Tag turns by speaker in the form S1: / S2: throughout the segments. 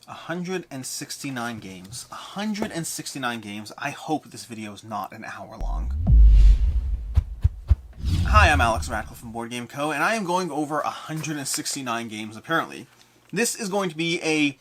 S1: 169 games. 169 games. I hope this video is not an hour long. Hi, I'm Alex Ratcatcher from Board Game Co., and I am going over 169 games, apparently. This is going to be a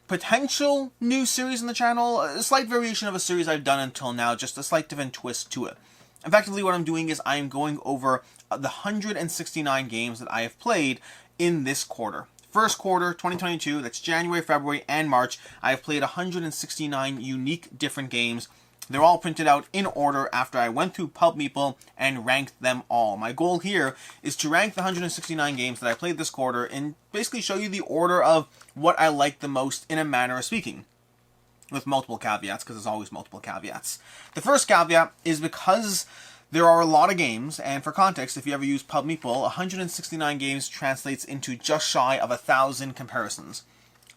S1: potential new series on the channel, a slight variation of a series I've done until now, just a slight different twist to it. Effectively, what I'm doing is I am going over the 169 games that I have played in this quarter. First quarter, 2022, that's January, February, and March, I have played 169 unique different games. They're all printed out in order after I went through Pub Meeple and ranked them all. My goal here is to rank the 169 games that I played this quarter and basically show you the order of what I like the most in a manner of speaking. With multiple caveats, because there's always multiple caveats. The first caveat is because there are a lot of games, and for context, if you ever use Pub Meeple, 169 games translates into just shy of 1,000 comparisons.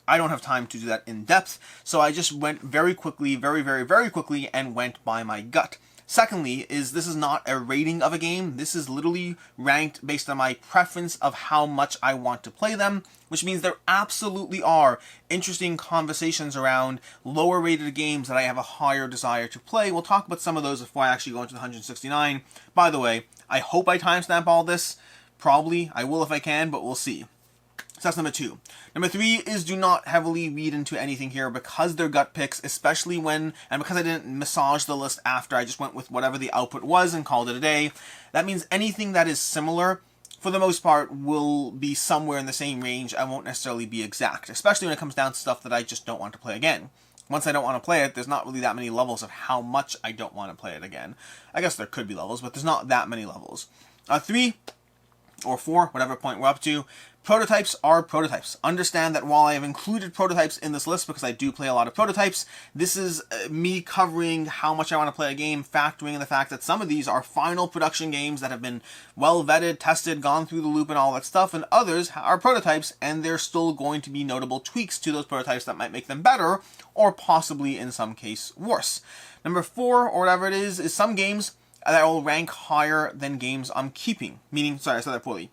S1: I don't have time to do that in depth, so I just went very quickly, very quickly, and went by my gut. Secondly, this is not a rating of a game. This is literally ranked based on my preference of how much I want to play them, which means there absolutely are interesting conversations around lower rated games that I have a higher desire to play. We'll talk about some of those before I actually go into the 169. By the way, I hope I timestamp all this. Probably. I will if I can, but we'll see. So that's number 2. Number 3 is do not heavily read into anything here because they're gut picks, especially when, and because I didn't massage the list after, I just went with whatever the output was and called it a day. That means anything that is similar, for the most part, will be somewhere in the same range. I won't necessarily be exact, especially when it comes down to stuff that I just don't want to play again. Once I don't want to play it, there's not really that many levels of how much I don't want to play it again. I guess there could be levels, but there's not that many levels. 3 or 4, whatever point we're up to. Prototypes are prototypes. Understand that while I have included prototypes in this list because I do play a lot of prototypes, this is me covering how much I want to play a game, factoring in the fact that some of these are final production games that have been well vetted, tested, gone through the loop and all that stuff, and others are prototypes, and there's still going to be notable tweaks to those prototypes that might make them better, or possibly in some case worse. Number 4, or whatever it is some games that will rank higher than games I'm keeping. Meaning, sorry, I said that poorly.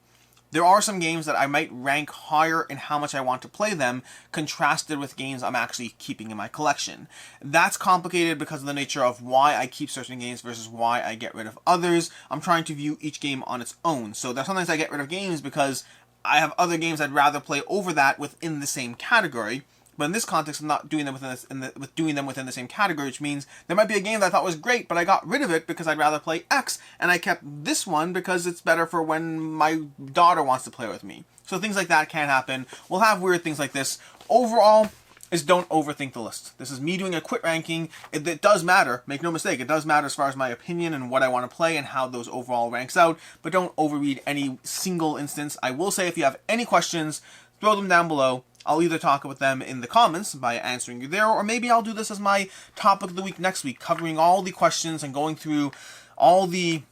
S1: There are some games that I might rank higher in how much I want to play them, contrasted with games I'm actually keeping in my collection. That's complicated because of the nature of why I keep certain games versus why I get rid of others. I'm trying to view each game on its own. So there's sometimes I get rid of games because I have other games I'd rather play over that within the same category. But in this context, I'm not doing them within the same category, which means there might be a game that I thought was great, but I got rid of it because I'd rather play X, and I kept this one because it's better for when my daughter wants to play with me. So things like that can happen. We'll have weird things like this. Overall, is don't overthink the list. This is me doing a quick ranking. It does matter. Make no mistake. It does matter as far as my opinion and what I want to play and how those overall ranks out, but don't overread any single instance. I will say if you have any questions, throw them down below. I'll either talk about them in the comments by answering you there, or maybe I'll do this as my topic of the week next week, covering all the questions and going through all the,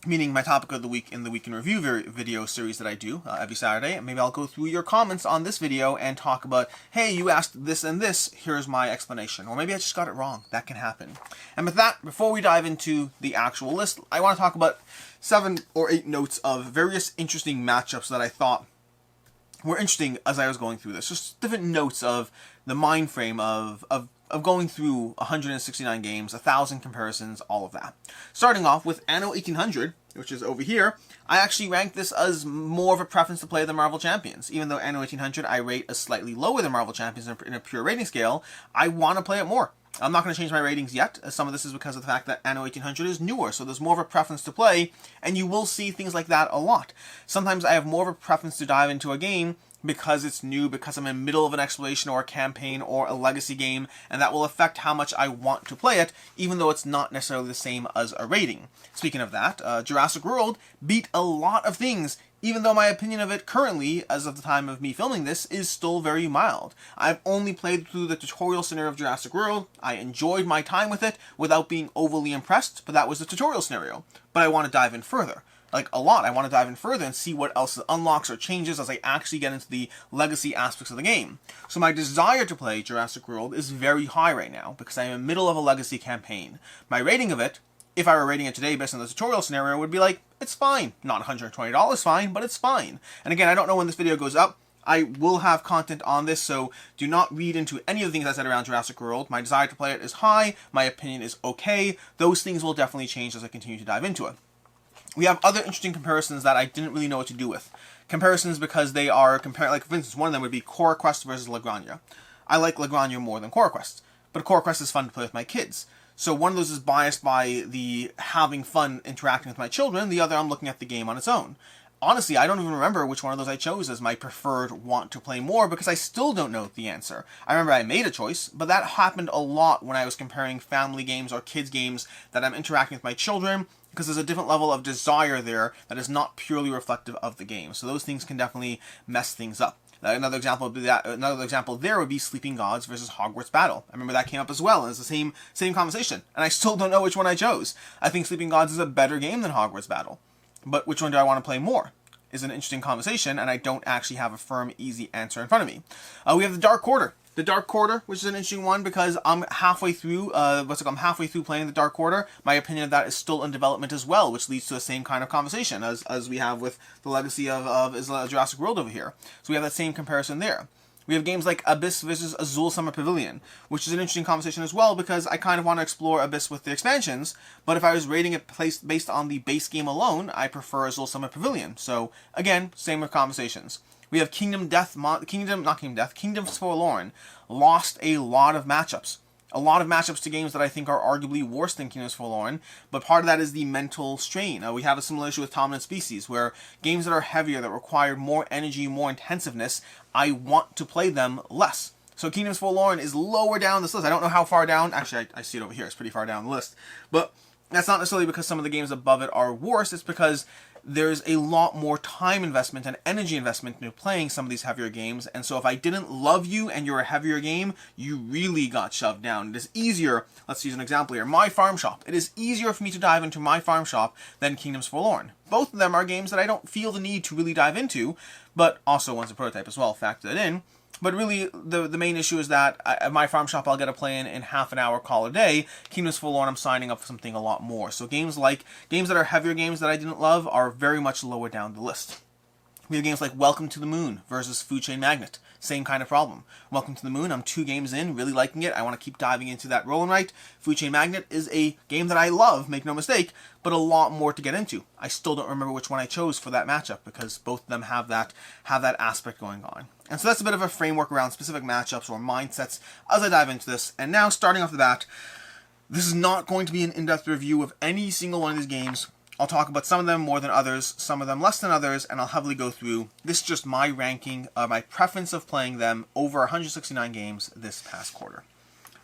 S1: meaning my topic of the week in the Week in Review video series that I do every Saturday. And maybe I'll go through your comments on this video and talk about, hey, you asked this and this, here's my explanation. Or maybe I just got it wrong. That can happen. And with that, before we dive into the actual list, I want to talk about 7 or 8 notes of various interesting matchups that I thought were interesting as I was going through this. Just different notes of the mind frame of going through 169 games, 1,000 comparisons, all of that. Starting off with Anno 1800, which is over here, I actually ranked this as more of a preference to play than Marvel Champions. Even though Anno 1800 I rate as slightly lower than Marvel Champions in a pure rating scale, I want to play it more. I'm not going to change my ratings yet. Some of this is because of the fact that Anno 1800 is newer, so there's more of a preference to play, and you will see things like that a lot. Sometimes I have more of a preference to dive into a game because it's new, because I'm in the middle of an exploration or a campaign or a legacy game, and that will affect how much I want to play it, even though it's not necessarily the same as a rating. Speaking of that, Jurassic World beat a lot of things, even though my opinion of it currently, as of the time of me filming this, is still very mild. I've only played through the tutorial scenario of Jurassic World. I enjoyed my time with it without being overly impressed, but that was the tutorial scenario. But I want to dive in further. Like, a lot. I want to dive in further and see what else unlocks or changes as I actually get into the legacy aspects of the game. So my desire to play Jurassic World is very high right now, because I'm in the middle of a legacy campaign. My rating of it, if I were rating it today based on the tutorial scenario, would be like, it's fine. Not $120 fine, but it's fine. And again, I don't know when this video goes up. I will have content on this, so do not read into any of the things I said around Jurassic World. My desire to play it is high, my opinion is okay. Those things will definitely change as I continue to dive into it. We have other interesting comparisons that I didn't really know what to do with. Comparisons because they are like for instance, one of them would be Core Quest versus La Granja. I like La Granja more than Core Quest, but Core Quest is fun to play with my kids. So one of those is biased by the having fun interacting with my children, the other I'm looking at the game on its own. Honestly, I don't even remember which one of those I chose as my preferred want to play more because I still don't know the answer. I remember I made a choice, but that happened a lot when I was comparing family games or kids games that I'm interacting with my children, because there's a different level of desire there that is not purely reflective of the game. So those things can definitely mess things up. Another example there would be Sleeping Gods versus Hogwarts Battle. I remember that came up as well, and it's the same conversation. And I still don't know which one I chose. I think Sleeping Gods is a better game than Hogwarts Battle. But which one do I want to play more? Is an interesting conversation, and I don't actually have a firm, easy answer in front of me. We have the Dark Quarter. The Dark Quarter, which is an interesting one because I'm halfway through. I'm halfway through playing the Dark Quarter. My opinion of that is still in development as well, which leads to the same kind of conversation as we have with the legacy of Jurassic World over here. So we have that same comparison there. We have games like Abyss versus Azul Summer Pavilion, which is an interesting conversation as well because I kind of want to explore Abyss with the expansions, but if I was rating it based on the base game alone, I prefer Azul Summer Pavilion. So again, same with conversations. We have Kingdoms Forlorn lost a lot of matchups. A lot of matchups to games that I think are arguably worse than Kingdoms Forlorn, but part of that is the mental strain. We have a similar issue with Dominant Species, where games that are heavier, that require more energy, more intensiveness, I want to play them less. So Kingdoms Forlorn is lower down this list. I don't know how far down. Actually, I see it over here. It's pretty far down the list. But that's not necessarily because some of the games above it are worse. It's because there's a lot more time investment and energy investment into playing some of these heavier games, and so if I didn't love you and you're a heavier game, you really got shoved down. It is easier, let's use an example here, My Farm Shop. It is easier for me to dive into My Farm Shop than Kingdoms Forlorn. Both of them are games that I don't feel the need to really dive into, but also one's a prototype as well, factor that in. But really, the main issue is that at My Farm Shop, I'll get a play in half an hour, call a day. Kingdoms Forlorn, I'm signing up for something a lot more. So games that are heavier games that I didn't love are very much lower down the list. We have games like Welcome to the Moon versus Food Chain Magnate. Same kind of problem. Welcome to the Moon, I'm 2 games in, really liking it. I want to keep diving into that roll and write. Food Chain Magnate is a game that I love, make no mistake, but a lot more to get into. I still don't remember which one I chose for that matchup because both of them have that aspect going on. And so that's a bit of a framework around specific matchups or mindsets as I dive into this. And now, starting off the bat, this is not going to be an in-depth review of any single one of these games. I'll talk about some of them more than others, some of them less than others, and I'll heavily go through. This is just my ranking, my preference of playing them over 169 games this past quarter.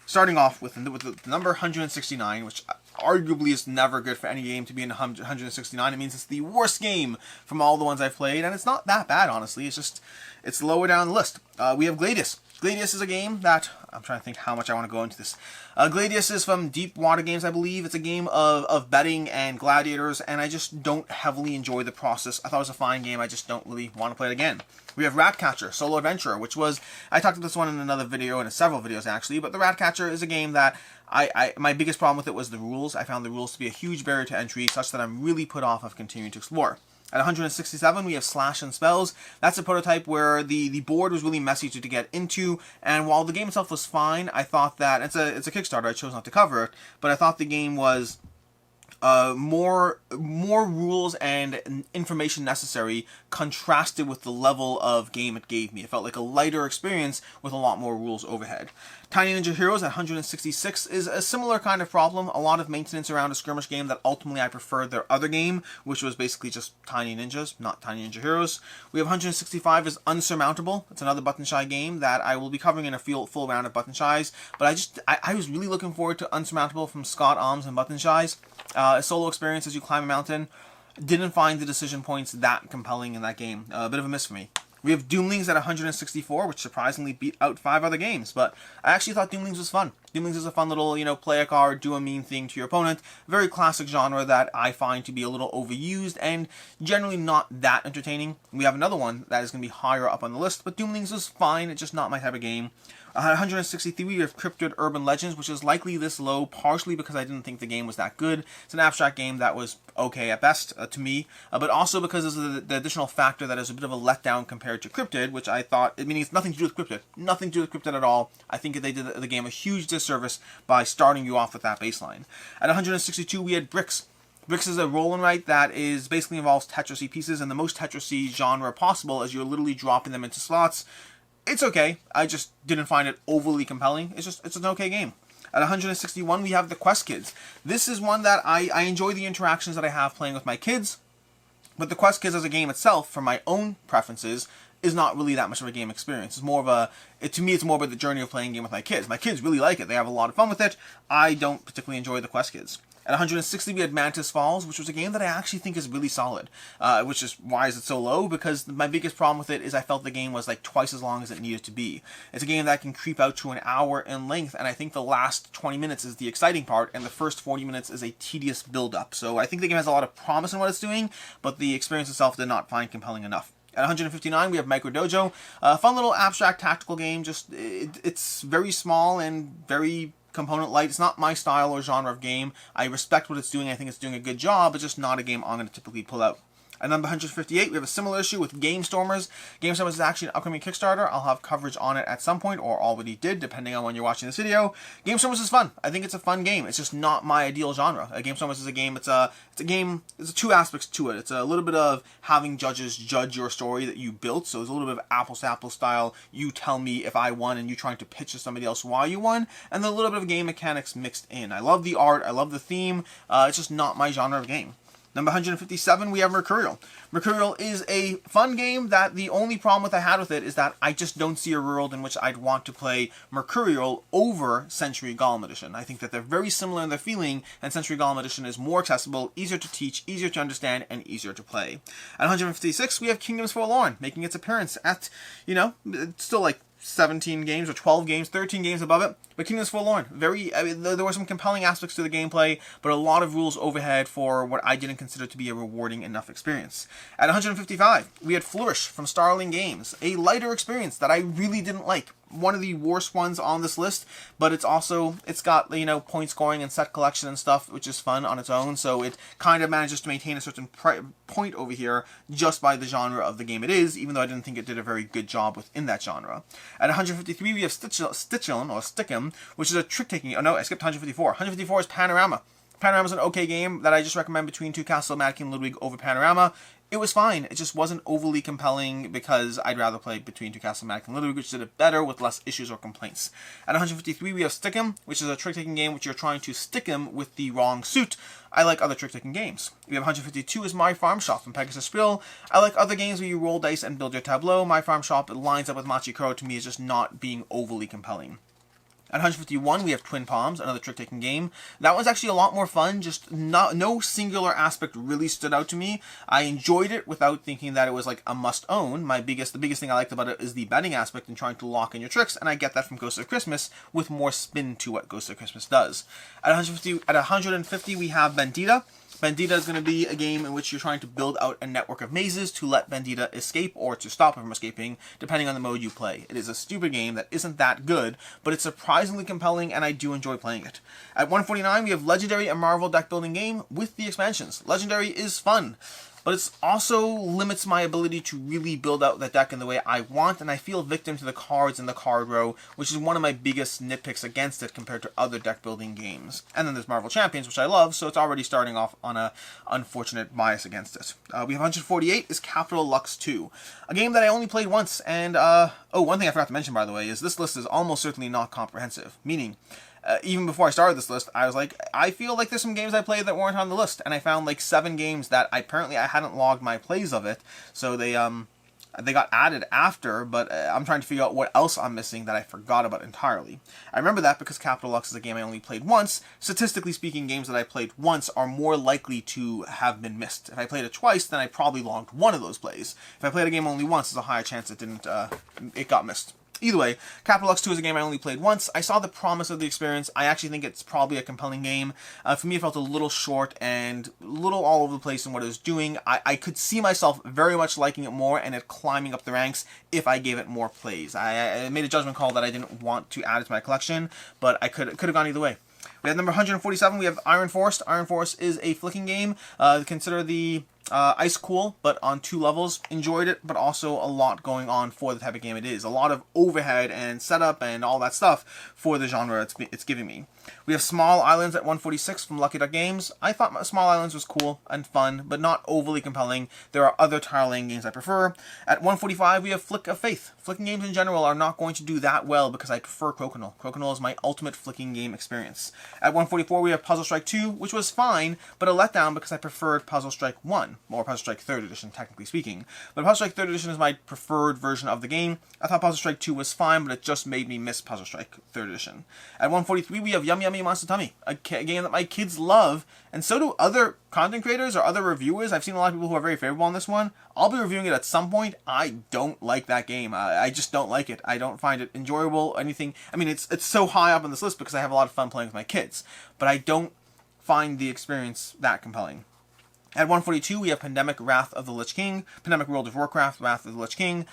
S1: Starting off with the number 169, which arguably is never good for any game to be in 169. It means it's the worst game from all the ones I've played, and it's not that bad, honestly. It's lower down the list. We have Gladius. Gladius is a game that, I'm trying to think how much I want to go into this. Gladius is from Deep Water Games, I believe. It's a game of betting and gladiators, and I just don't heavily enjoy the process. I thought it was a fine game, I just don't really want to play it again. We have Ratcatcher, Solo Adventurer, which was, I talked about this one in another video, in several videos actually, but the Ratcatcher is a game that my biggest problem with it was the rules. I found the rules to be a huge barrier to entry, such that I'm really put off of continuing to explore. At 167, we have Slash and Spells. That's a prototype where the board was really messy to get into, and while the game itself was fine, I thought that, it's a Kickstarter, I chose not to cover it, but I thought the game was more rules and information necessary contrasted with the level of game it gave me. It felt like a lighter experience with a lot more rules overhead. Tiny Ninja Heroes at 166 is a similar kind of problem. A lot of maintenance around a skirmish game that ultimately I preferred their other game, which was basically just Tiny Ninjas, not Tiny Ninja Heroes. We have 165 is Unsurmountable. It's another Button Shy game that I will be covering in a full round of Button Shies, but I was really looking forward to Unsurmountable from Scott Alms and Button Shies. A solo experience as you climb a mountain. Didn't find the decision points that compelling in that game. A bit of a miss for me. We have Doomlings at 164, which surprisingly beat out 5 other games, but I actually thought Doomlings was fun. Doomlings is a fun little, play a card, do a mean thing to your opponent. Very classic genre that I find to be a little overused and generally not that entertaining. We have another one that is going to be higher up on the list, but Doomlings is fine. It's just not my type of game. 163, we have Cryptid Urban Legends, which is likely this low, partially because I didn't think the game was that good. It's an abstract game that was okay at best to me, but also because there's the additional factor that is a bit of a letdown compared to Cryptid, which I thought, meaning it's nothing to do with Cryptid. Nothing to do with Cryptid at all. I think they did the game a huge disservice by starting you off with that baseline. At 162, we had Brikks. Brikks is a roll and write that basically involves Tetrisy pieces in the most Tetrisy genre possible, as you're literally dropping them into slots. It's okay. I just didn't find it overly compelling. It's an okay game. At 161, we have the Quest Kids. This is one that I enjoy the interactions that I have playing with my kids, but the Quest Kids as a game itself, for my own preferences, is not really that much of a game experience. It's more of to me, it's more about the journey of playing a game with my kids. My kids really like it. They have a lot of fun with it. I don't particularly enjoy the Quest Kids. At 160, we had Mantis Falls, which was a game that I actually think is really solid. Which is, why is it so low? Because my biggest problem with it is I felt the game was like twice as long as it needed to be. It's a game that can creep out to an hour in length, and I think the last 20 minutes is the exciting part, and the first 40 minutes is a tedious build-up. So I think the game has a lot of promise in what it's doing, but the experience itself did not find compelling enough. At 159, we have Micro Dojo, a fun little abstract tactical game. Just it's very small and very component light. It's not my style or genre of game. I respect what it's doing. I think it's doing a good job. It's just not a game I'm going to typically pull out. At number 158, we have a similar issue with Gamestormers. Gamestormers is actually an upcoming Kickstarter. I'll have coverage on it at some point, or already did, depending on when you're watching this video. Gamestormers is fun. I think it's a fun game. It's just not my ideal genre. Gamestormers is a game, it's a game, there's two aspects to it. It's a little bit of having judges judge your story that you built, so there's a little bit of apples to apples style, you tell me if I won and you trying to pitch to somebody else why you won, and then a little bit of game mechanics mixed in. I love the art, I love the theme, it's just not my genre of game. Number 157, we have Mercurial. Mercurial is a fun game that the only problem I had with it is that I just don't see a world in which I'd want to play Mercurial over Century Golem Edition. I think that they're very similar in their feeling, and Century Golem Edition is more accessible, easier to teach, easier to understand, and easier to play. At 156, we have Kingdoms Forlorn, making its appearance at, it's still like 17 games or 12 games, 13 games above it, but Kingdoms Forlorn. There were some compelling aspects to the gameplay, but a lot of rules overhead for what I didn't consider to be a rewarding enough experience. At 155, we had Flourish from Starling Games, a lighter experience that I really didn't like. One of the worst ones on this list, but it's got, point scoring and set collection and stuff, which is fun on its own, so it kind of manages to maintain a certain point over here just by the genre of the game it is, even though I didn't think it did a very good job within that genre. At 153, we have Sticheln, or Sticheln, which is a trick-taking, oh no, I skipped 154. 154 is Panorama. Panorama is an okay game that I just recommend between Two Castle, Mad King Ludwig over Panorama. It was fine. It just wasn't overly compelling because I'd rather play between Two Castle, Mad King Ludwig, which did it better with less issues or complaints. At 153, we have Sticheln, which is a trick-taking game which you're trying to stick him with the wrong suit. I like other trick-taking games. We have 152 is My Farm Shop from Pegasus Spiel. I like other games where you roll dice and build your tableau. My Farm Shop, it lines up with Machikoro, to me is just not being overly compelling. At 151, we have Twin Palms, another trick-taking game. That one's actually a lot more fun, just no singular aspect really stood out to me. I enjoyed it without thinking that it was like a must-own. The biggest thing I liked about it is the betting aspect and trying to lock in your tricks, and I get that from Ghost of Christmas with more spin to what Ghost of Christmas does. At 150, we have Bandida. Bandida is going to be a game in which you're trying to build out a network of mazes to let Bandida escape or to stop him from escaping, depending on the mode you play. It is a stupid game that isn't that good, but it's surprisingly compelling, and I do enjoy playing it. At 149, we have Legendary, a Marvel deck building game with the expansions. Legendary is fun, but it also limits my ability to really build out that deck in the way I want, and I feel victim to the cards in the card row, which is one of my biggest nitpicks against it compared to other deck building games. And then there's Marvel Champions, which I love, so it's already starting off on an unfortunate bias against it. We have 148 is Capital Lux 2, a game that I only played once, and one thing I forgot to mention, by the way, is this list is almost certainly not comprehensive, meaning even before I started this list, I was like, I feel like there's some games I played that weren't on the list, and I found like 7 games that I hadn't logged my plays of it, so they got added after, but I'm trying to figure out what else I'm missing that I forgot about entirely. I remember that because Capital Lux is a game I only played once. Statistically speaking, games that I played once are more likely to have been missed. If I played it twice, then I probably logged one of those plays. If I played a game only once, there's a higher chance it got missed. Either way, Capital X 2 is a game I only played once. I saw the promise of the experience. I actually think it's probably a compelling game. For me, it felt a little short and a little all over the place in what it was doing. I could see myself very much liking it more and it climbing up the ranks if I gave it more plays. I made a judgment call that I didn't want to add it to my collection, but I could have gone either way. We have number 147, we have Iron Force. Iron Force is a flicking game. Consider the Ice Cool, but on 2 levels. Enjoyed it, but also a lot going on for the type of game it is. A lot of overhead and setup and all that stuff for the genre it's giving me. We have Small Islands at 146 from Lucky Duck Games. I thought Small Islands was cool and fun, but not overly compelling. There are other tile-laying games I prefer. At 145, we have Flick of Faith. Flicking games in general are not going to do that well because I prefer Crokinole. Crokinole is my ultimate flicking game experience. At 144, we have Puzzle Strike 2, which was fine, but a letdown because I preferred Puzzle Strike 1, or Puzzle Strike 3rd Edition, technically speaking. But Puzzle Strike 3rd Edition is my preferred version of the game. I thought Puzzle Strike 2 was fine, but it just made me miss Puzzle Strike 3rd Edition. At 143, we have Yum Yummy Monster Tummy, a game that my kids love, and so do other content creators or other reviewers. I've seen a lot of people who are very favorable on this one. I'll be reviewing it at some point. I don't like that game. I just don't like it. I don't find it enjoyable, anything. I mean, it's so high up on this list because I have a lot of fun playing with my kids, but I don't find the experience that compelling. At 142, we have Pandemic Wrath of the Lich King, Pandemic World of Warcraft, Wrath of the Lich King,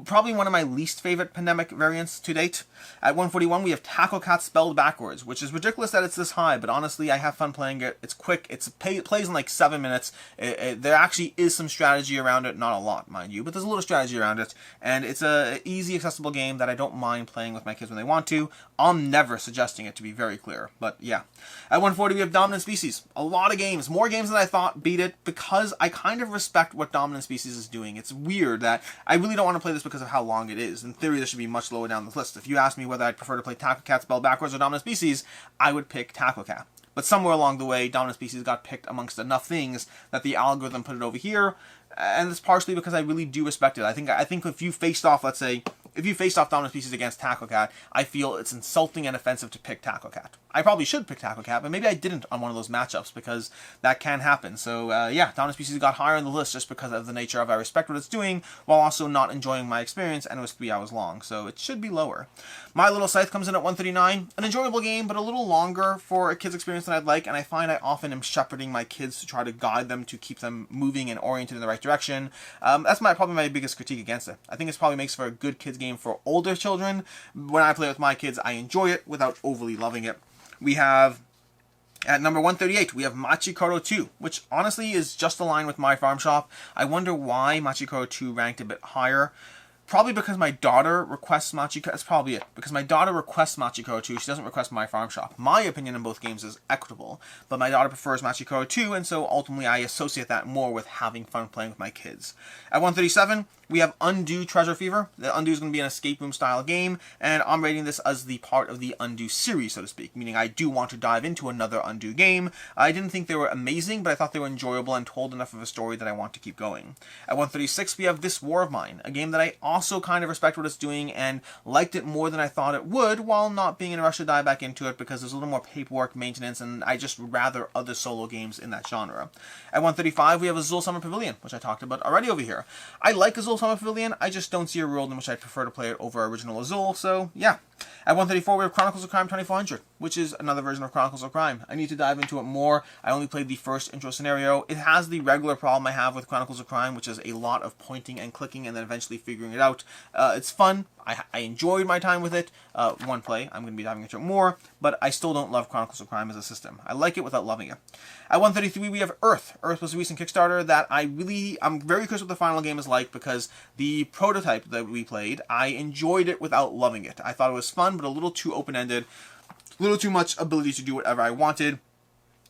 S1: probably one of my least favorite Pandemic variants to date. At 141, we have Tacocat spelled backwards, which is ridiculous that it's this high, but honestly, I have fun playing it. It's quick, it plays in like 7 minutes. There actually is some strategy around it, not a lot, mind you, but there's a little strategy around it, and it's a easy, accessible game that I don't mind playing with my kids when they want to. I'm never suggesting it, to be very clear, but yeah. At 140, we have Dominant Species. A lot of games, more games than I thought beat it, because I kind of respect what Dominant Species is doing. It's weird that I really don't want to play this because of how long it is. In theory, this should be much lower down the list. If you ask me whether I'd prefer to play Tacocat spelled backwards or Dominant Species, I would pick Tacocat. But somewhere along the way, Dominant Species got picked amongst enough things that the algorithm put it over here, and it's partially because I really do respect it. I think if you faced off, let's say, if you faced off Dominant Species against Tacocat, I feel it's insulting and offensive to pick Tacocat. I probably should pick Tacocat, but maybe I didn't on one of those matchups because that can happen. So yeah, Dominant Species got higher on the list just because of the nature of I respect what it's doing while also not enjoying my experience, and it was 3 hours long, so it should be lower. My Little Scythe comes in at 139. An enjoyable game, but a little longer for a kid's experience than I'd like, and I find I often am shepherding my kids to try to guide them to keep them moving and oriented in the right direction. That's probably my biggest critique against it. I think it probably makes for a good kids game for older children. When I play with my kids, I enjoy it without overly loving it. We have, at number 138, we have Machikoro 2, which honestly is just aligned with My Farm Shop. I wonder why Machikoro 2 ranked a bit higher. Probably because my daughter requests Machikoro. That's probably it. Because my daughter requests Machikoro 2. She doesn't request My Farm Shop. My opinion in both games is equitable. But my daughter prefers Machikoro 2, and so ultimately I associate that more with having fun playing with my kids. At 137, we have Undo Treasure Fever. The Undo is going to be an escape room style game, and I'm rating this as the part of the Undo series, so to speak, meaning I do want to dive into another Undo game. I didn't think they were amazing, but I thought they were enjoyable and told enough of a story that I want to keep going. At 136, we have This War of Mine, a game that I also kind of respect what it's doing and liked it more than I thought it would, while not being in a rush to dive back into it because there's a little more paperwork, maintenance, and I just rather other solo games in that genre. At 135, we have Azul Summer Pavilion, which I talked about already over here. I like Azul Summer Pavilion, I just don't see a world in which I'd prefer to play it over original Azul, so yeah. At 134, we have Chronicles of Crime 2400, which is another version of Chronicles of Crime. I need to dive into it more. I only played the first intro scenario. It has the regular problem I have with Chronicles of Crime, which is a lot of pointing and clicking and then eventually figuring it out. It's fun. I enjoyed my time with it. One play. I'm going to be diving into it more, but I still don't love Chronicles of Crime as a system. I like it without loving it. At 133, we have Earth. Earth was a recent Kickstarter that I'm very curious what the final game is like because the prototype that we played, I enjoyed it without loving it. I thought it was fun, but a little too open-ended, a little too much ability to do whatever I wanted,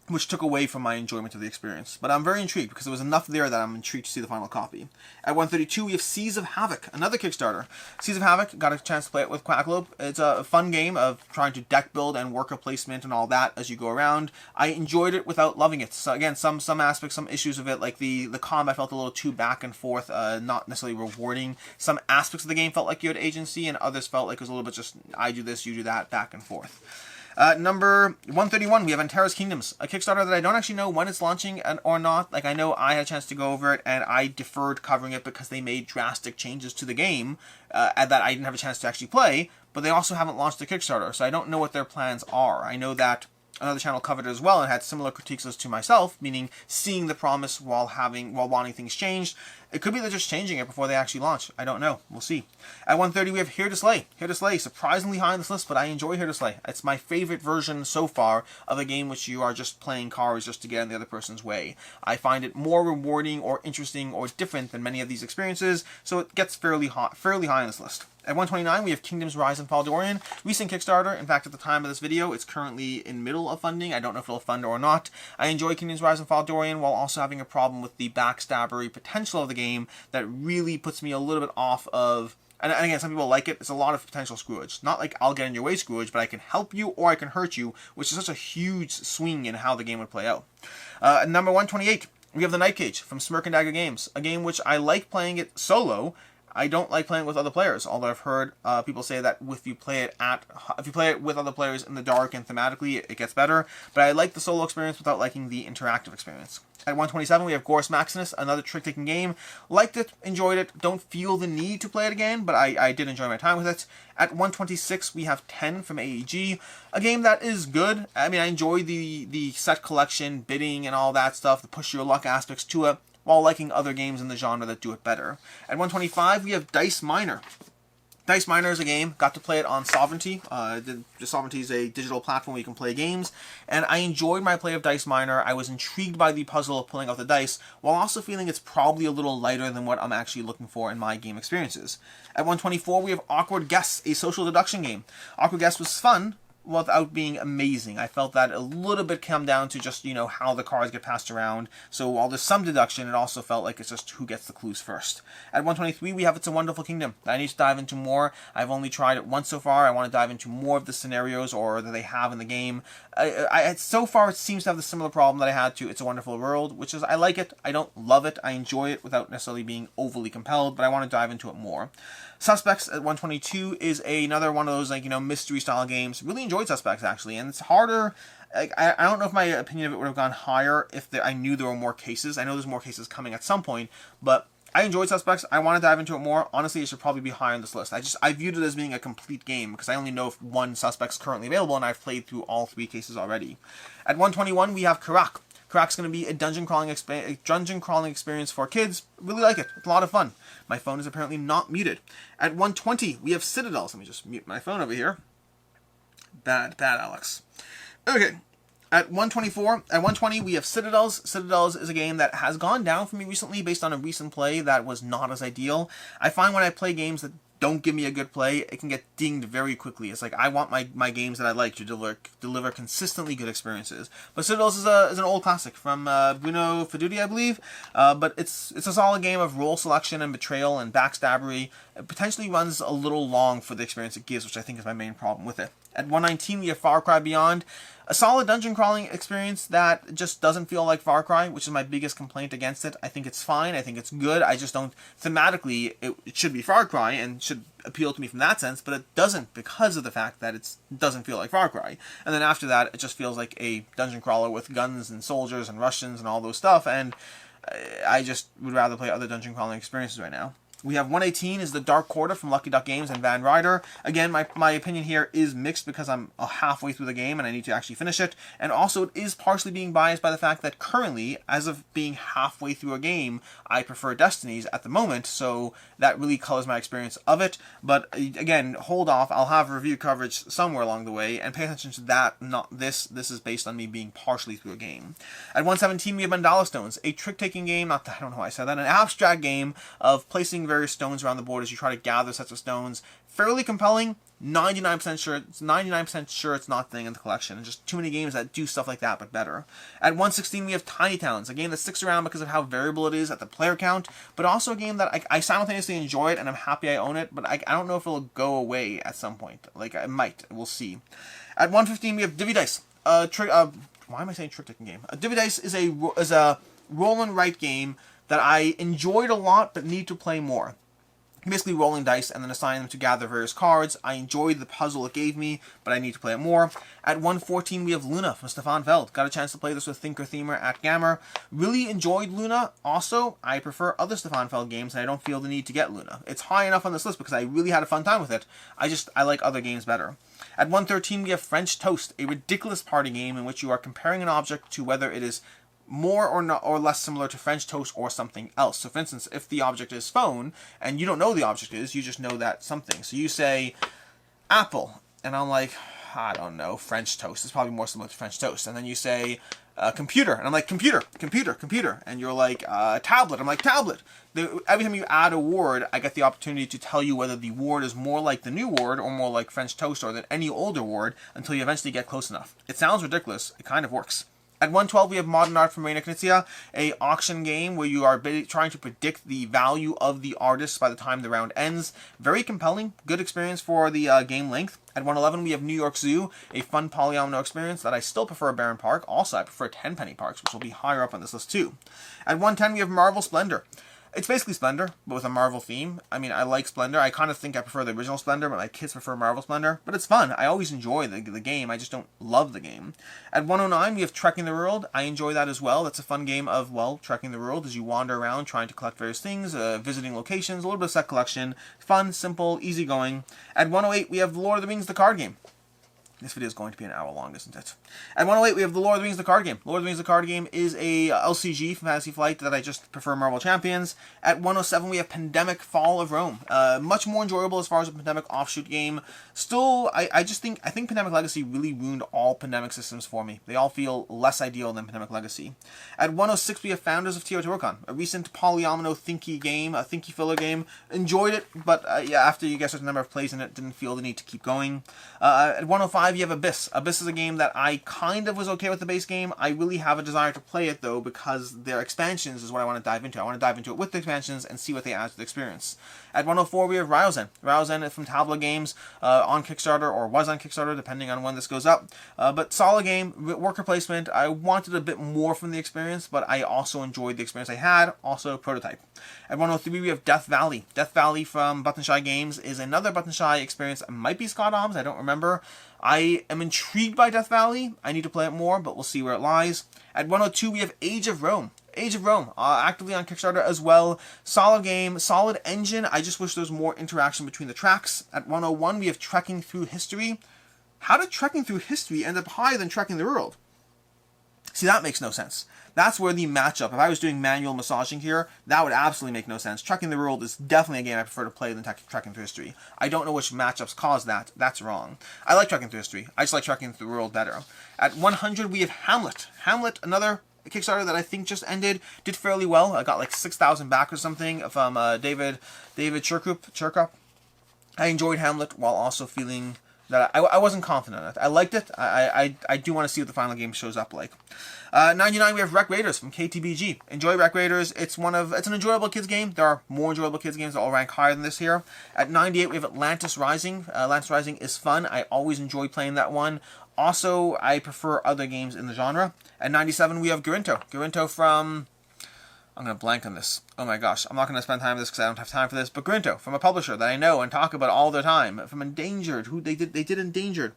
S1: which took away from my enjoyment of the experience. But I'm very intrigued because there was enough there that I'm intrigued to see the final copy. At 132, we have Seas of Havoc, another Kickstarter. Seas of Havoc, got a chance to play it with Quacklope. It's a fun game of trying to deck build and worker placement and all that as you go around. I enjoyed it without loving it. So again, some aspects, some issues of it, like the combat felt a little too back and forth, not necessarily rewarding. Some aspects of the game felt like you had agency, and others felt like it was a little bit just, I do this, you do that, back and forth. Number 131, we have Antares Kingdoms, a Kickstarter that I don't actually know when it's launching or not. Like, I know I had a chance to go over it, and I deferred covering it because they made drastic changes to the game that I didn't have a chance to actually play, but they also haven't launched the Kickstarter, so I don't know what their plans are. I know that another channel covered it as well and had similar critiques as to myself, meaning seeing the promise while wanting things changed. It could be they're just changing it before they actually launch. I don't know. We'll see. At 130, we have Here to Slay. Here to Slay, surprisingly high on this list, but I enjoy Here to Slay. It's my favorite version so far of a game which you are just playing cards just to get in the other person's way. I find it more rewarding or interesting or different than many of these experiences, so it gets fairly high on this list. At 129, we have Kingdoms Rise and Fall Dorian, recent Kickstarter. In fact, at the time of this video, it's currently in middle of funding. I don't know if it'll fund or not. I enjoy Kingdoms Rise and Fall Dorian while also having a problem with the backstabbery potential of the game that really puts me a little bit off of... And again, some people like it. It's a lot of potential screwage. Not like I'll get in your way screwage, but I can help you or I can hurt you, which is such a huge swing in how the game would play out. Number 128, we have The Night Cage from Smirk and Dagger Games, a game which I like playing it solo. I don't like playing with other players, although I've heard people say that if you play it with other players in the dark and thematically, it gets better. But I like the solo experience without liking the interactive experience. At 127, we have Gorse Maximus, another trick-taking game. Liked it, enjoyed it, don't feel the need to play it again, but I did enjoy my time with it. At 126, we have 10 from AEG, a game that is good. I mean, I enjoy the set collection, bidding, and all that stuff, the push your luck aspects to it, while liking other games in the genre that do it better. At 125, we have Dice Miner. Dice Miner is a game, got to play it on Sovereignty. Sovereignty is a digital platform where you can play games, and I enjoyed my play of Dice Miner. I was intrigued by the puzzle of pulling out the dice, while also feeling it's probably a little lighter than what I'm actually looking for in my game experiences. At 124, we have Awkward Guess, a social deduction game. Awkward Guess was fun, without being amazing. I felt that a little bit come down to just, you know, how the cards get passed around. So while there's some deduction, it also felt like it's just who gets the clues first. At 123, we have It's a Wonderful Kingdom. I need to dive into more. I've only tried it once so far. I want to dive into more of the scenarios or that they have in the game. So far, it seems to have the similar problem that I had to It's a Wonderful World, which is I like it. I don't love it. I enjoy it without necessarily being overly compelled, but I want to dive into it more. Suspects at 122 is another one of those, like, you know, mystery style games. Really enjoyed Suspects, actually, and it's harder. Like, I don't know if my opinion of it would have gone higher if I knew there were more cases. I know there's more cases coming at some point, but I enjoyed Suspects. I want to dive into it more. Honestly, it should probably be higher on this list. I viewed it as being a complete game because I only know if one Suspect's currently available, and I've played through all 3 cases already. At 121, we have Karak. Karak's going to be a dungeon crawling experience for kids. Really like it. It's a lot of fun. My phone is apparently not muted. At 120, we have Citadels. Let me just mute my phone over here. Bad, Alex. Okay. At 120, we have Citadels. Citadels is a game that has gone down for me recently based on a recent play that was not as ideal. I find when I play games that don't give me a good play, it can get dinged very quickly. It's like I want my games that I like to deliver consistently good experiences. But Citadels is an old classic from Bruno Feduti, I believe. But it's a solid game of role selection and betrayal and backstabbery. It potentially runs a little long for the experience it gives, which I think is my main problem with it. At 119, we have Far Cry Beyond. A solid dungeon crawling experience that just doesn't feel like Far Cry, which is my biggest complaint against it. I think it's fine. I think it's good. I just don't... Thematically, it should be Far Cry and should appeal to me from that sense, but it doesn't because of the fact that it doesn't feel like Far Cry. And then after that, it just feels like a dungeon crawler with guns and soldiers and Russians and all those stuff, and I just would rather play other dungeon crawling experiences right now. We have 118 is the Dark Quarter from Lucky Duck Games and Van Ryder. Again, my opinion here is mixed because I'm halfway through the game and I need to actually finish it. And also it is partially being biased by the fact that currently, as of being halfway through a game, I prefer Destinies at the moment, so that really colors my experience of it. But again, hold off. I'll have review coverage somewhere along the way, and pay attention to that, not this. This is based on me being partially through a game. At 117, we have Mandala Stones, a trick-taking game, I don't know how I said that, an abstract game of placing various stones around the board as you try to gather sets of stones. Fairly compelling. 99% sure it's not a thing in the collection, and just too many games that do stuff like that but better. At 116, we have Tiny Towns, a game that sticks around because of how variable it is at the player count, but also a game that I simultaneously enjoy it and I'm happy I own it, but I don't know if it'll go away at some point. Like, it might. We'll see. At 115, we have Divy Dice. Why am I saying trick-taking game? Divy Dice is a roll and write game that I enjoyed a lot but need to play more. basically rolling dice and then assigning them to gather various cards. I enjoyed the puzzle it gave me, but I need to play it more. At 114, we have Luna from Stefan Feld. Got a chance to play this with Thinker Themer at Gammer. Really enjoyed Luna. Also, I prefer other Stefan Feld games, and I don't feel the need to get Luna. It's high enough on this list because I really had a fun time with it. I like other games better. At 113, we have French Toast, a ridiculous party game in which you are comparing an object to whether it is more or less similar to French toast or something else. So for instance, if the object is phone, and you don't know what the object is, you just know that something. So you say, apple, and I'm like, I don't know, French toast. It's probably more similar to French toast. And then you say, computer, and I'm like, computer. And you're like, tablet, I'm like, tablet. Every time you add a word, I get the opportunity to tell you whether the word is more like the new word or more like French toast or than any older word until you eventually get close enough. It sounds ridiculous. It kind of works. At 112, we have Modern Art from Reina Knizia, a auction game where you are trying to predict the value of the artist by the time the round ends. Very compelling, good experience for the game length. At 111, we have New York Zoo, a fun polyomino experience that I still prefer Baron Park. Also, I prefer Tenpenny Parks, which will be higher up on this list too. At 110, we have Marvel Splendor. It's basically Splendor, but with a Marvel theme. I mean, I like Splendor. I kind of think I prefer the original Splendor, but my kids prefer Marvel Splendor. But it's fun. I always enjoy the game. I just don't love the game. At 109, we have Trekking the World. I enjoy that as well. That's a fun game of, well, Trekking the World as you wander around trying to collect various things, visiting locations, a little bit of set collection. Fun, simple, easygoing. At 108, we have Lord of the Rings, the card game. This video is going to be an hour long, isn't it? At 108, we have the Lord of the Rings, the card game. Lord of the Rings, the card game is a LCG from Fantasy Flight that I just prefer Marvel Champions. At 107, we have Pandemic Fall of Rome. Much more enjoyable as far as a Pandemic offshoot game. Still, I think Pandemic Legacy really ruined all Pandemic systems for me. They all feel less ideal than Pandemic Legacy. At 106, we have Founders of Teotihuacan, a recent polyomino thinky game, a thinky filler game. Enjoyed it, but yeah, after you get a certain number of plays in it, didn't feel the need to keep going. At 105, you have Abyss. Abyss is a game that I kind of was okay with the base game. I really have a desire to play it, though, because their expansions is what I want to dive into. I want to dive into it with the expansions and see what they add to the experience. At 104, we have Ryozen. Ryozen from Tabla Games, on Kickstarter, or was on Kickstarter, depending on when this goes up. But solid game, worker placement. I wanted a bit more from the experience, but I also enjoyed the experience I had. Also, prototype. At 103, we have Death Valley. Death Valley from Button Shy Games is another Button Shy experience. It might be Scott Alms, I don't remember. I am intrigued by Death Valley. I need to play it more, but we'll see where it lies. At 102, we have Age of Rome. Age of Rome, actively on Kickstarter as well. Solid game, solid engine. I just wish there was more interaction between the tracks. At 101, we have Trekking Through History. How did Trekking Through History end up higher than Trekking the World? See, that makes no sense. That's where the matchup, if I was doing manual massaging here, that would absolutely make no sense. Trekking the World is definitely a game I prefer to play than Trekking Through History. I don't know which matchups caused that. That's wrong. I like Trekking Through History. I just like Trekking Through the World better. At 100, we have Hamlet. Hamlet, another Kickstarter that I think just ended, did fairly well. I got like 6,000 back or something from David Cherkup. I enjoyed Hamlet while also feeling that I wasn't confident in it. I liked it. I do want to see what the final game shows up like. 99, we have Wreck Raiders from KTBG. Enjoy Wreck Raiders. It's an enjoyable kids game. There are more enjoyable kids games that all rank higher than this here. At 98, we have Atlantis Rising. Atlantis Rising is fun. I always enjoy playing that one. Also, I prefer other games in the genre. At 97, we have Garinto. Garinto from... I'm going to blank on this. Oh my gosh. I'm not going to spend time on this because I don't have time for this. But Garinto, from a publisher that I know and talk about all the time. From Endangered. They did Endangered.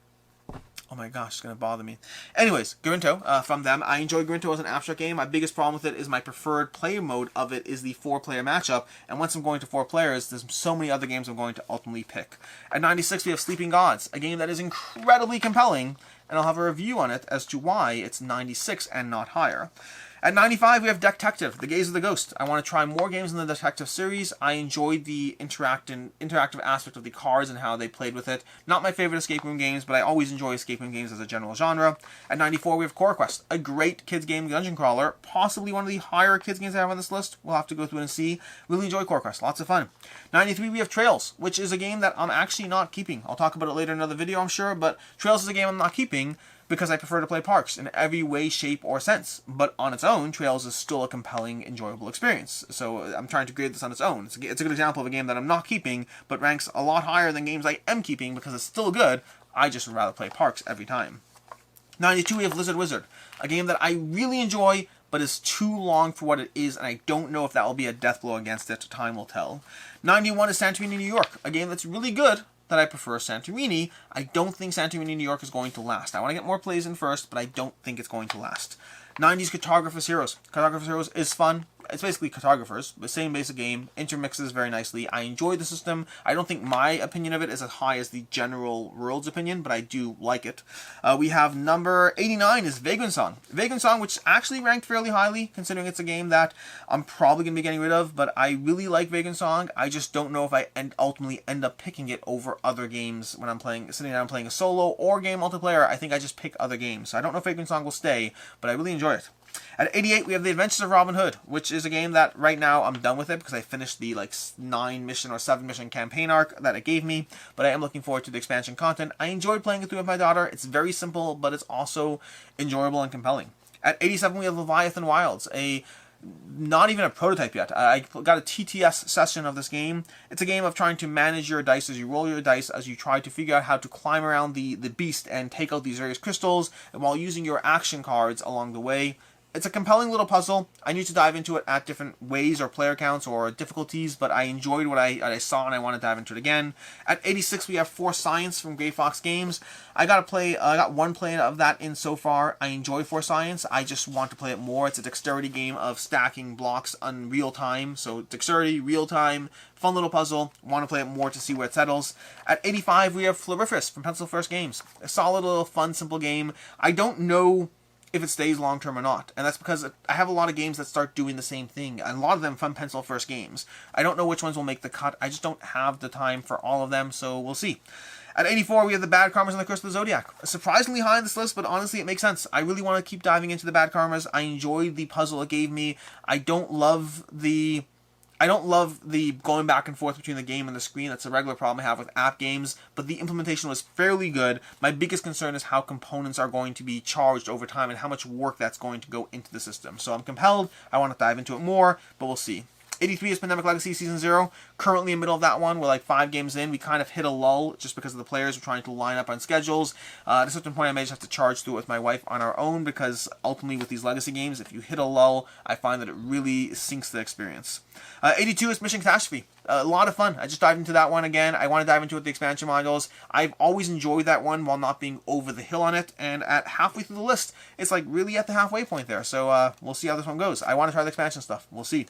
S1: Oh my gosh, it's going to bother me. Anyways, Garinto, from them. I enjoy Garinto as an abstract game. My biggest problem with it is my preferred player mode of it is the 4-player matchup. And once I'm going to 4 players, there's so many other games I'm going to ultimately pick. At 96, we have Sleeping Gods, a game that is incredibly compelling. And I'll have a review on it as to why it's 96 and not higher. At 95, we have Detective, The Gaze of the Ghost. I want to try more games in the Detective series. I enjoyed the interactive aspect of the cards and how they played with it. Not my favorite escape room games, but I always enjoy escape room games as a general genre. At 94, we have Core Quest, a great kids game dungeon crawler. Possibly one of the higher kids games I have on this list. We'll have to go through and see. Really enjoy Core Quest. Lots of fun. 93, we have Trails, which is a game that I'm actually not keeping. I'll talk about it later in another video, I'm sure, but Trails is a game I'm not keeping because I prefer to play Parks in every way, shape, or sense. But on its own, Trails is still a compelling, enjoyable experience. So I'm trying to grade this on its own. It's a good example of a game that I'm not keeping, but ranks a lot higher than games I am keeping because it's still good. I just would rather play Parks every time. 92, we have Lizard Wizard, a game that I really enjoy, but it's too long for what it is, and I don't know if that will be a death blow against it. Time will tell. 91 is Santorini, New York, a game that's really good, that I prefer Santorini. I don't think Santorini, New York is going to last. I want to get more plays in first, but I don't think it's going to last. 90s Cartographer's Heroes. Cartographer's Heroes is fun. It's basically cartographers, the same basic game, intermixes very nicely. I enjoy the system. I don't think my opinion of it is as high as the general world's opinion, but I do like it. We have number 89 is Vagrant Song. Vagrant Song, which actually ranked fairly highly, considering it's a game that I'm probably going to be getting rid of, but I really like Vagrant Song. I just don't know if I ultimately end up picking it over other games when I'm sitting down playing a solo or game multiplayer. I think I just pick other games. So I don't know if Vagrant Song will stay, but I really enjoy it. At 88, we have The Adventures of Robin Hood, which is a game that right now I'm done with it because I finished the 9 mission or 7 mission campaign arc that it gave me, but I am looking forward to the expansion content. I enjoyed playing it through with my daughter. It's very simple, but it's also enjoyable and compelling. At 87, we have Leviathan Wilds, not even a prototype yet. I got a TTS session of this game. It's a game of trying to manage your dice as you roll your dice, as you try to figure out how to climb around the beast and take out these various crystals, and while using your action cards along the way. It's a compelling little puzzle. I need to dive into it at different ways or player counts or difficulties, but I enjoyed what I saw and I want to dive into it again. At 86, we have Force Science from Grey Fox Games. I got one play of that in so far. I enjoy Force Science. I just want to play it more. It's a dexterity game of stacking blocks on real time. So dexterity, real time, fun little puzzle. Want to play it more to see where it settles. At 85, we have Flourish from Pencil First Games. A solid little fun, simple game. I don't know if it stays long term or not, and that's because I have a lot of games that start doing the same thing, and a lot of them from Pencil First Games. I don't know which ones will make the cut. I just don't have the time for all of them, so we'll see. At 84, we have the Bad Karmas and the Curse of the Zodiac. Surprisingly high on this list, but honestly, it makes sense. I really want to keep diving into the Bad Karmas. I enjoyed the puzzle it gave me. I don't love the going back and forth between the game and the screen. That's a regular problem I have with app games, but the implementation was fairly good. My biggest concern is how components are going to be charged over time and how much work that's going to go into the system. So I'm compelled. I want to dive into it more, but we'll see. 83 is Pandemic Legacy Season 0. Currently in the middle of that one. We're 5 games in. We kind of hit a lull just because of the players were trying to line up on schedules. At a certain point, I may just have to charge through it with my wife on our own because ultimately with these legacy games, if you hit a lull, I find that it really sinks the experience. 82 is Mission Catastrophe. A lot of fun. I just dived into that one again. I want to dive into it with the expansion modules. I've always enjoyed that one while not being over the hill on it. And at halfway through the list, it's really at the halfway point there. So we'll see how this one goes. I want to try the expansion stuff. We'll see.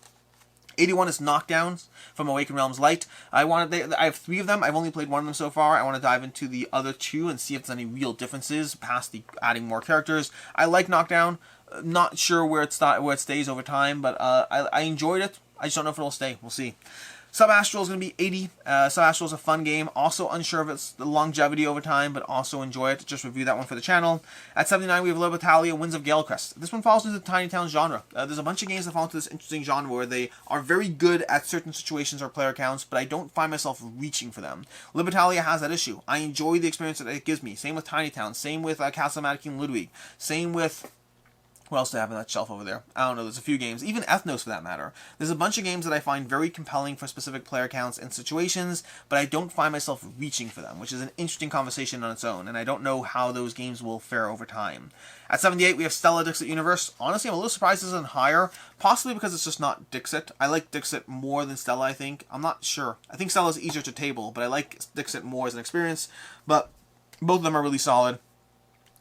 S1: 81 is Knockdowns from Awakened Realms Light. I have 3 of them. I've only played 1 of them so far. I want to dive into the other 2 and see if there's any real differences past the adding more characters. I like Knockdown. Not sure where it stays over time, but I enjoyed it. I just don't know if it'll stay. We'll see. Subastral is going to be 80. Subastral is a fun game. Also unsure of its longevity over time, but also enjoy it. Just review that one for the channel. At 79, we have Libertalia, Winds of Galecrest. This one falls into the Tiny Town genre. There's a bunch of games that fall into this interesting genre where they are very good at certain situations or player counts, but I don't find myself reaching for them. Libertalia has that issue. I enjoy the experience that it gives me. Same with Tiny Town. Same with Castle Magic King Ludwig. Same with... What else do I have on that shelf over there? I don't know. There's a few games. Even Ethnos, for that matter. There's a bunch of games that I find very compelling for specific player counts and situations, but I don't find myself reaching for them, which is an interesting conversation on its own, and I don't know how those games will fare over time. At 78, we have Stella Dixit Universe. Honestly, I'm a little surprised this isn't higher, possibly because it's just not Dixit. I like Dixit more than Stella, I think. I'm not sure. I think Stella's easier to table, but I like Dixit more as an experience, but both of them are really solid.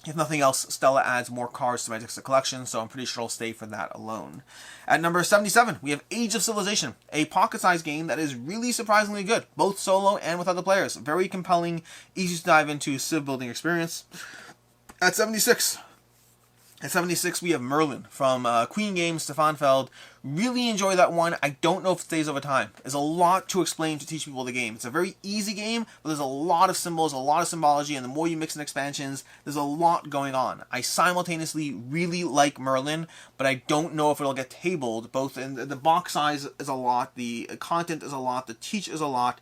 S1: If nothing else, Stella adds more cards to my Dixit collection, so I'm pretty sure I'll stay for that alone. At number 77, we have Age of Civilization, a pocket-sized game that is really surprisingly good, both solo and with other players. Very compelling, easy to dive into civ-building experience. At 76, we have Merlin from Queen Games, Stefan Feld. Really enjoy that one. I don't know if it stays over time. There's a lot to explain to teach people the game. It's a very easy game, but there's a lot of symbols, a lot of symbology, and the more you mix in expansions, there's a lot going on. I simultaneously really like Merlin, but I don't know if it'll get tabled. Both in the box size is a lot, the content is a lot, the teach is a lot.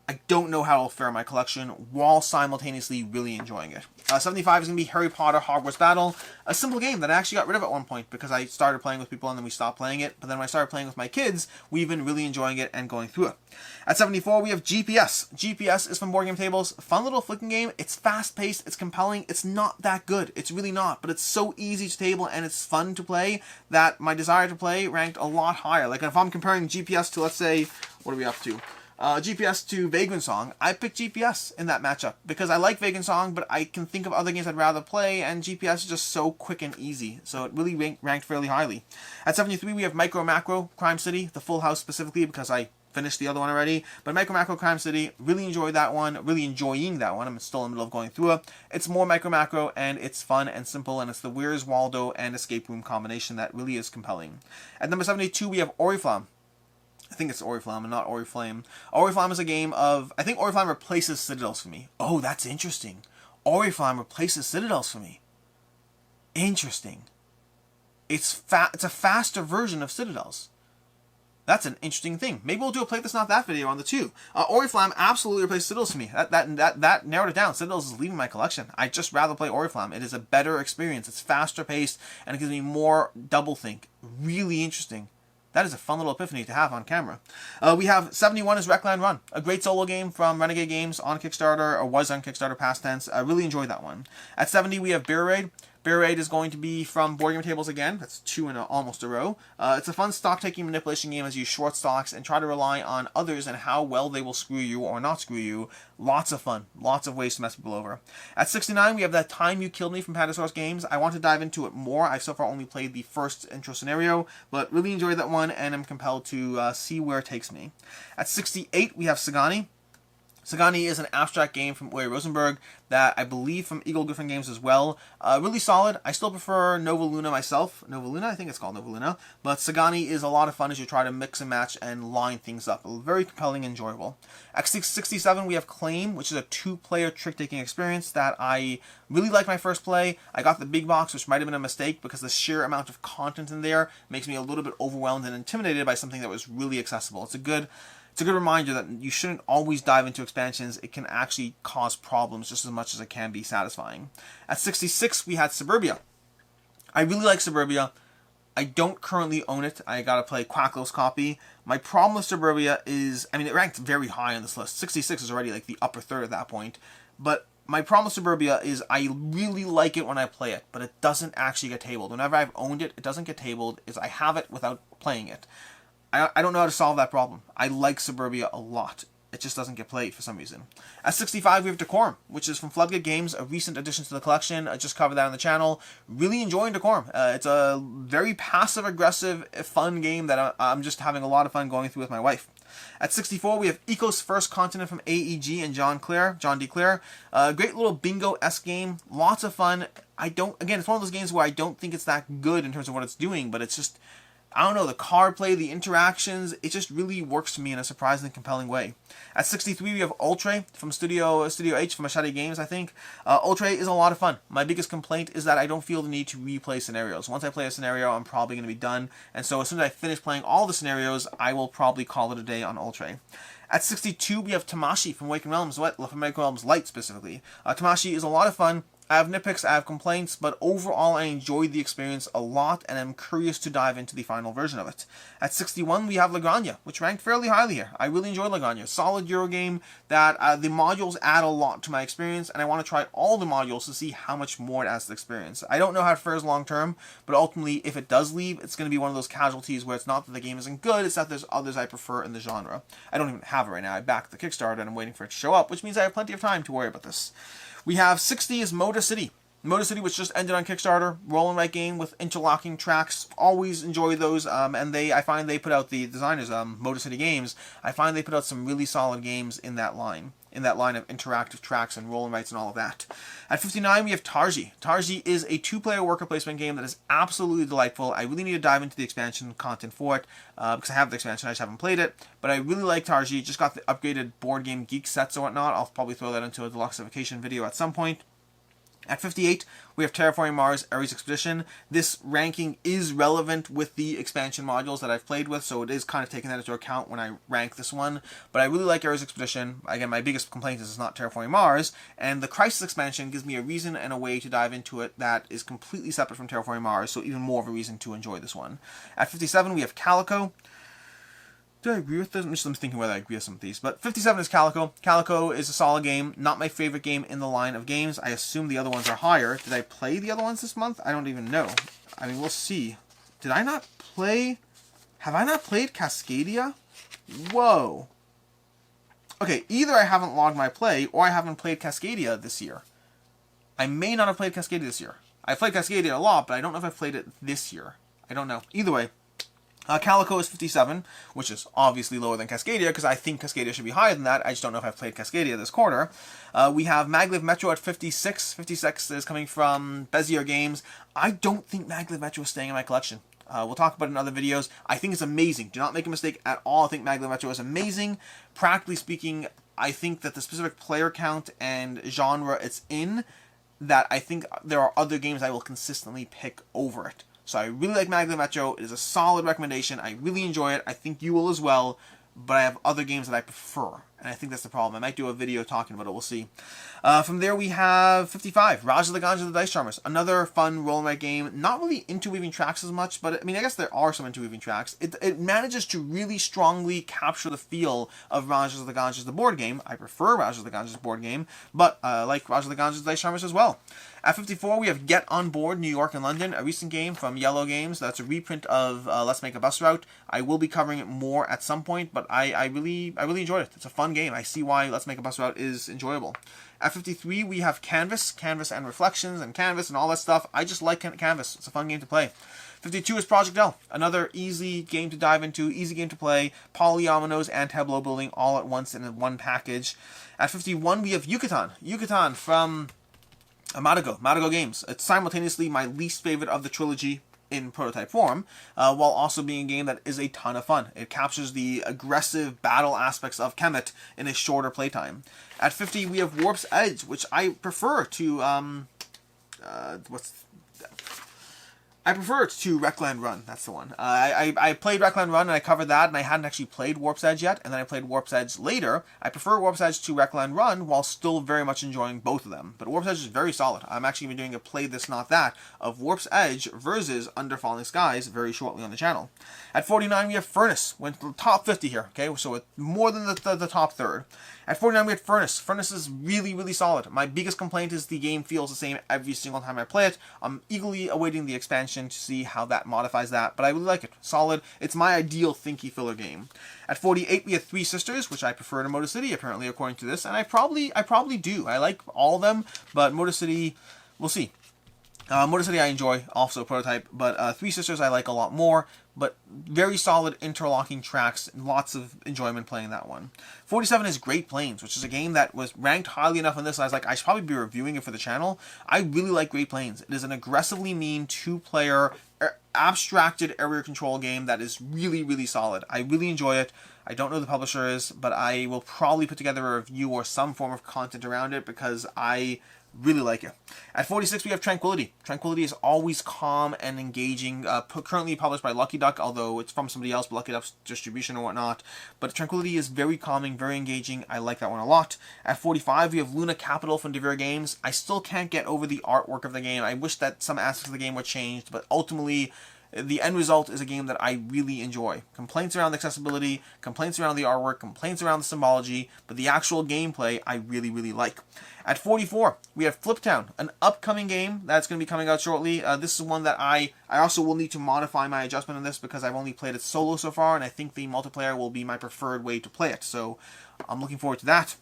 S1: I don't know how it'll fare in my collection while simultaneously really enjoying it. 75 is going to be Harry Potter Hogwarts Battle, a simple game that I actually got rid of at one point because I started playing with people and then we stopped playing it. But then when I started playing with my kids, we've been really enjoying it and going through it. At 74, we have GPS. GPS is from Board Game Tables. Fun little flicking game. It's fast-paced. It's compelling. It's not that good. It's really not. But it's so easy to table and it's fun to play that my desire to play ranked a lot higher. Like if I'm comparing GPS to, let's say, what are we up to? GPS to Vagrant Song, I picked GPS in that matchup because I like Vagrant Song, but I can think of other games I'd rather play, and GPS is just so quick and easy, so it really ranked fairly highly. At 73, we have Micro Macro Crime City, the Full House specifically because I finished the other one already, but Micro Macro Crime City, really enjoying that one, I'm still in the middle of going through it. It's more Micro Macro, and it's fun and simple, and it's the Where's Waldo and Escape Room combination that really is compelling. At number 72, we have Oriflamme. I think it's Oriflamme and not Oriflame. Oriflamme is a game of... I think Oriflamme replaces Citadels for me. Oh, that's interesting. Oriflamme replaces Citadels for me. Interesting. It's a faster version of Citadels. That's an interesting thing. Maybe we'll do a Play This Not That video on the two. Oriflamme absolutely replaced Citadels for me. That narrowed it down. Citadels is leaving my collection. I'd just rather play Oriflamme. It is a better experience. It's faster paced and it gives me more doublethink. Really interesting. That is a fun little epiphany to have on camera. We have 71 is Wreckland Run, a great solo game from Renegade Games on Kickstarter, or was on Kickstarter past tense. I really enjoyed that one. At 70 we have Bear Raid. Bear Raid is going to be from Board Game Tables again. That's two in almost a row. It's a fun stock-taking manipulation game as you short stocks and try to rely on others and how well they will screw you or not screw you. Lots of fun. Lots of ways to mess people over. At 69, we have That Time You Killed Me from Pandasaurus Games. I want to dive into it more. I've so far only played the first intro scenario, but really enjoyed that one and am compelled to see where it takes me. At 68, we have Sagani. Sagani is an abstract game from Uwe Rosenberg that I believe from Eagle Griffin Games as well. Really solid. I still prefer Nova Luna myself. Nova Luna? I think it's called Nova Luna. But Sagani is a lot of fun as you try to mix and match and line things up. Very compelling and enjoyable. At 67, we have Claim, which is a two-player trick-taking experience that I really like my first play. I got the big box, which might have been a mistake because the sheer amount of content in there makes me a little bit overwhelmed and intimidated by something that was really accessible. It's a good reminder that you shouldn't always dive into expansions. It can actually cause problems just as much as it can be satisfying. At 66, we had Suburbia. I really like Suburbia. I don't currently own it. I gotta play Quacklow's copy. My problem with Suburbia is, I mean, it ranked very high on this list. 66 is already like the upper third at that point. But my problem with Suburbia is I really like it when I play it, but it doesn't actually get tabled. Whenever I've owned it, it doesn't get tabled. I have it without playing it. I don't know how to solve that problem. I like Suburbia a lot. It just doesn't get played for some reason. At 65, we have Decorum, which is from Floodgate Games, a recent addition to the collection. I just covered that on the channel. Really enjoying Decorum. It's a very passive-aggressive, fun game that I'm just having a lot of fun going through with my wife. At 64, we have Eco's First Continent from AEG and John D. Clare. Great little bingo-esque game. Lots of fun. Again, it's one of those games where I don't think it's that good in terms of what it's doing, but it's just... I don't know, the card play, the interactions, it just really works for me in a surprisingly compelling way. At 63, we have Ultra from Studio H from Machete Games, I think. Ultra is a lot of fun. My biggest complaint is that I don't feel the need to replay scenarios. Once I play a scenario, I'm probably going to be done. And so as soon as I finish playing all the scenarios, I will probably call it a day on Ultra. At 62, we have Tamashii from Waking Realms Light specifically. Tamashii is a lot of fun. I have nitpicks, I have complaints, but overall I enjoyed the experience a lot and I'm curious to dive into the final version of it. At 61, we have Lagrange, which ranked fairly highly here. I really enjoyed Lagrange. Solid Euro game that the modules add a lot to my experience, and I want to try all the modules to see how much more it adds to the experience. I don't know how it fares long term, but ultimately, if it does leave, it's going to be one of those casualties where it's not that the game isn't good, it's that there's others I prefer in the genre. I don't even have it right now. I backed the Kickstarter and I'm waiting for it to show up, which means I have plenty of time to worry about this. We have 60 is Motor City. Motor City, which just ended on Kickstarter, roll and write game with interlocking tracks. Always enjoy those, and I find they put out, the designers, Motor City Games, I find they put out some really solid games in that line of interactive tracks and roll and writes and all of that. At 59, we have Tarji. Tarji is a two-player worker placement game that is absolutely delightful. I really need to dive into the expansion content for it, because I have the expansion, I just haven't played it, but I really like Tarji. Just got the upgraded Board Game Geek sets and whatnot. I'll probably throw that into a deluxeification video at some point. At 58, we have Terraforming Mars Ares Expedition. This ranking is relevant with the expansion modules that I've played with, so it is kind of taking that into account when I rank this one. But I really like Ares Expedition. Again, my biggest complaint is it's not Terraforming Mars, and the Crisis expansion gives me a reason and a way to dive into it that is completely separate from Terraforming Mars, so even more of a reason to enjoy this one. At 57, we have Calico. Did I agree with this? I'm just thinking whether I agree with some of these. But 57 is Calico. Calico is a solid game. Not my favorite game in the line of games. I assume the other ones are higher. Did I play the other ones this month? I don't even know. I mean, we'll see. Did I not play... Have I not played Cascadia? Whoa. Okay, either I haven't logged my play, or I haven't played Cascadia this year. I may not have played Cascadia this year. I've played Cascadia a lot, but I don't know if I've played it this year. I don't know. Either way. Calico is 57, which is obviously lower than Cascadia, because I think Cascadia should be higher than that. I just don't know if I've played Cascadia this quarter. We have Maglev Metro at 56. 56 is coming from Bezier Games. I don't think Maglev Metro is staying in my collection. We'll talk about it in other videos. I think it's amazing. Do not make a mistake at all. I think Maglev Metro is amazing. Practically speaking, I think that the specific player count and genre it's in, that I think there are other games I will consistently pick over it. So I really like Maglev Metro. It is a solid recommendation. I really enjoy it. I think you will as well. But I have other games that I prefer. And I think that's the problem. I might do a video talking about it. We'll see. From there we have 55. Raja the Ganja the Dice Charmers. Another fun roll and write game. Not really interweaving tracks as much. But I mean, I guess there are some interweaving tracks. It manages to really strongly capture the feel of Raja the Ganja's the board game. I prefer Raja the Ganja's board game. But I like Raja the Ganja's Dice Charmers as well. At 54, we have Get On Board, New York and London, a recent game from Yellow Games. That's a reprint of Let's Make a Bus Route. I will be covering it more at some point, but I really enjoyed it. It's a fun game. I see why Let's Make a Bus Route is enjoyable. At 53, we have Canvas and Reflections and Canvas and all that stuff. I just like Canvas. It's a fun game to play. 52 is Project L, another easy game to dive into, easy game to play, polyominoes and tableau building all at once in one package. At 51, we have Yucatan from... Madago Games. It's simultaneously my least favorite of the trilogy in prototype form, while also being a game that is a ton of fun. It captures the aggressive battle aspects of Kemet in a shorter playtime. At 50, we have Warp's Edge, which I prefer to, I prefer it to Wreckland Run. That's the one. I played Wreckland Run and I covered that, and I hadn't actually played Warp's Edge yet, and then I played Warp's Edge later. I prefer Warp's Edge to Wreckland Run while still very much enjoying both of them. But Warp's Edge is very solid. I'm actually going to be doing a Play This Not That of Warp's Edge versus Under Falling Skies very shortly on the channel. At 49, we have Furnace. Went to the top 50 here, okay? So it's more than the top third. At 49, we had Furnace. Furnace is really solid. My biggest complaint is the game feels the same every single time I play it. I'm eagerly awaiting the expansion to see how that modifies that, but I really like it. Solid. It's my ideal thinky filler game. At 48, we have Three Sisters, which I prefer to Motor City, apparently, according to this, and I probably do. I like all of them, but Motor City, we'll see. Motor City I enjoy, also prototype, but Three Sisters I like a lot more, but very solid interlocking tracks, and lots of enjoyment playing that one. 47 is Great Plains, which is a game that was ranked highly enough on this, and I was like, I should probably be reviewing it for the channel. I really like Great Plains. It is an aggressively mean two-player, abstracted area control game that is really solid. I really enjoy it. I don't know who the publisher is, but I will probably put together a review or some form of content around it because I really like it. At 46, we have Tranquility. Tranquility is always calm and engaging. Currently published by Lucky Duck, although it's from somebody else, but Lucky Duck's distribution or whatnot. But Tranquility is very calming, very engaging. I like that one a lot. At 45, we have Luna Capital from Divy Games. I still can't get over the artwork of the game. I wish that some aspects of the game were changed, but ultimately, the end result is a game that I really enjoy. Complaints around the accessibility, complaints around the artwork, complaints around the symbology, but the actual gameplay I really like. At 44, we have Flip Town, an upcoming game that's going to be coming out shortly. This is one that I also will need to modify my adjustment on this because I've only played it solo so far, and I think the multiplayer will be my preferred way to play it. So I'm looking forward to that.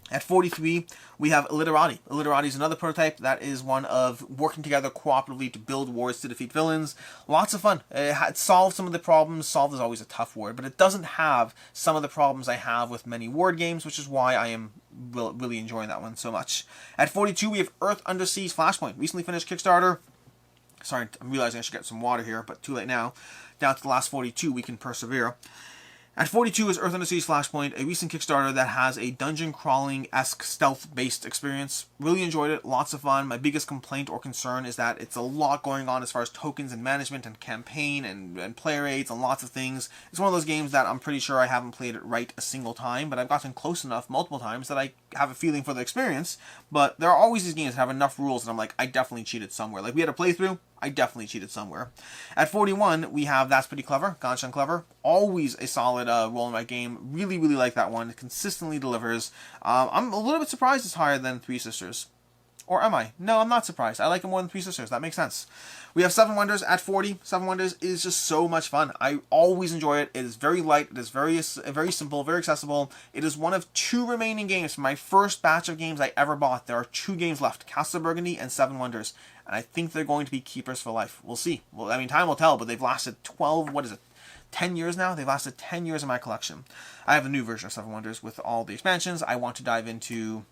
S1: At 43, we have Illiterati. Illiterati is another prototype that is one of working together cooperatively to build wars to defeat villains. Lots of fun. It solves some of the problems. Solve is always a tough word, but it doesn't have some of the problems I have with many word games, which is why I am really enjoying that one so much. At 42, we have Earth Underseas Flashpoint. Recently finished Kickstarter. Sorry, I'm realizing I should get some water here, but too late now. Down to the last 42, we can persevere. At 42 is Earth Underseas Flashpoint, a recent Kickstarter that has a dungeon crawling-esque stealth-based experience. Really enjoyed it, lots of fun. My biggest complaint or concern is that it's a lot going on as far as tokens and management and campaign and player aids and lots of things. It's one of those games that I'm pretty sure I haven't played it right a single time, but I've gotten close enough multiple times that I have a feeling for the experience. But there are always these games that have enough rules that I'm like, I definitely cheated somewhere. Like we had a playthrough, I definitely cheated somewhere. At 41, we have That's Pretty Clever, Gone Clever. Always a solid roll in my game. Really, really like that one. It consistently delivers. I'm a little bit surprised it's higher than Three Sisters. Or am I? No, I'm not surprised. I like it more than Three Sisters. That makes sense. We have Seven Wonders at 40. Seven Wonders is just so much fun. I always enjoy it. It is very light. It is very simple, very accessible. It is one of 2 remaining games from my first batch of games I ever bought. There are 2 games left, Castle of Burgundy and Seven Wonders. And I think they're going to be keepers for life. We'll see. Well, I mean, time will tell, but they've lasted 10 years now? They've lasted 10 years in my collection. I have a new version of Seven Wonders with all the expansions. I want to dive into...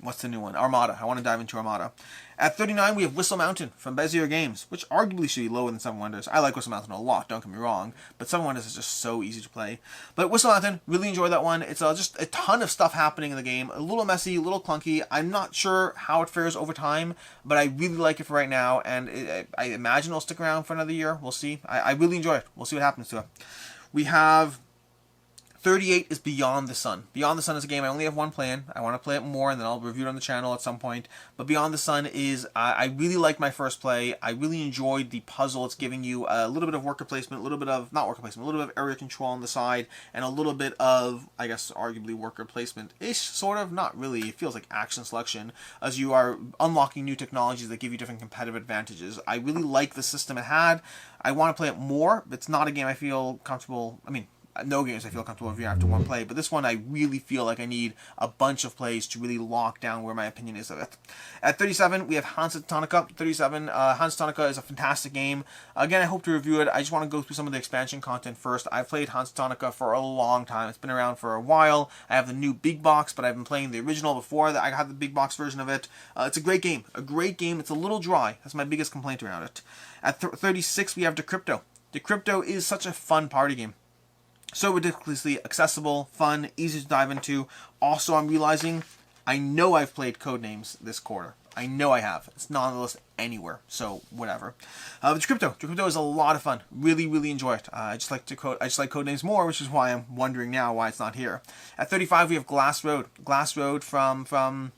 S1: What's the new one? Armada. I want to dive into Armada. At 39, we have Whistle Mountain from Bezier Games, which arguably should be lower than Seven Wonders. I like Whistle Mountain a lot, don't get me wrong, but Seven Wonders is just so easy to play. But Whistle Mountain, really enjoyed that one. It's just a ton of stuff happening in the game. A little messy, a little clunky. I'm not sure how it fares over time, but I really like it for right now, and I imagine it'll stick around for another year. We'll see. I really enjoy it. We'll see what happens to it. We have... 38 is Beyond the Sun. Beyond the Sun is a game I only have one playing. I want to play it more, and then I'll review it on the channel at some point. But Beyond the Sun is, I really liked my first play. I really enjoyed the puzzle. It's giving you a little bit of worker placement, a little bit of, not worker placement, a little bit of area control on the side, and a little bit of, I guess, arguably worker placement-ish, sort of. Not really. It feels like action selection, as you are unlocking new technologies that give you different competitive advantages. I really like the system it had. I want to play it more. It's not a game I feel comfortable, no games I feel comfortable reviewing after one play, but this one I really feel like I need a bunch of plays to really lock down where my opinion is of it. At 37, we have Hans Tonica. 37, Hans Tonica is a fantastic game. Again, I hope to review it. I just want to go through some of the expansion content first. I've played Hans Tonica for a long time. It's been around for a while. I have the new big box, but I've been playing the original before that. I had the big box version of it. It's a great game. A great game. It's a little dry. That's my biggest complaint around it. At 36, we have Decrypto. Decrypto is such a fun party game. So ridiculously accessible, fun, easy to dive into. Also, I'm realizing I know I've played Codenames this quarter. I know I have. It's not on the list anywhere, so whatever. But Crypto is a lot of fun. Really, really enjoy it. I just like Codenames more, which is why I'm wondering now why it's not here. At 35, we have Glass Road. Glass Road from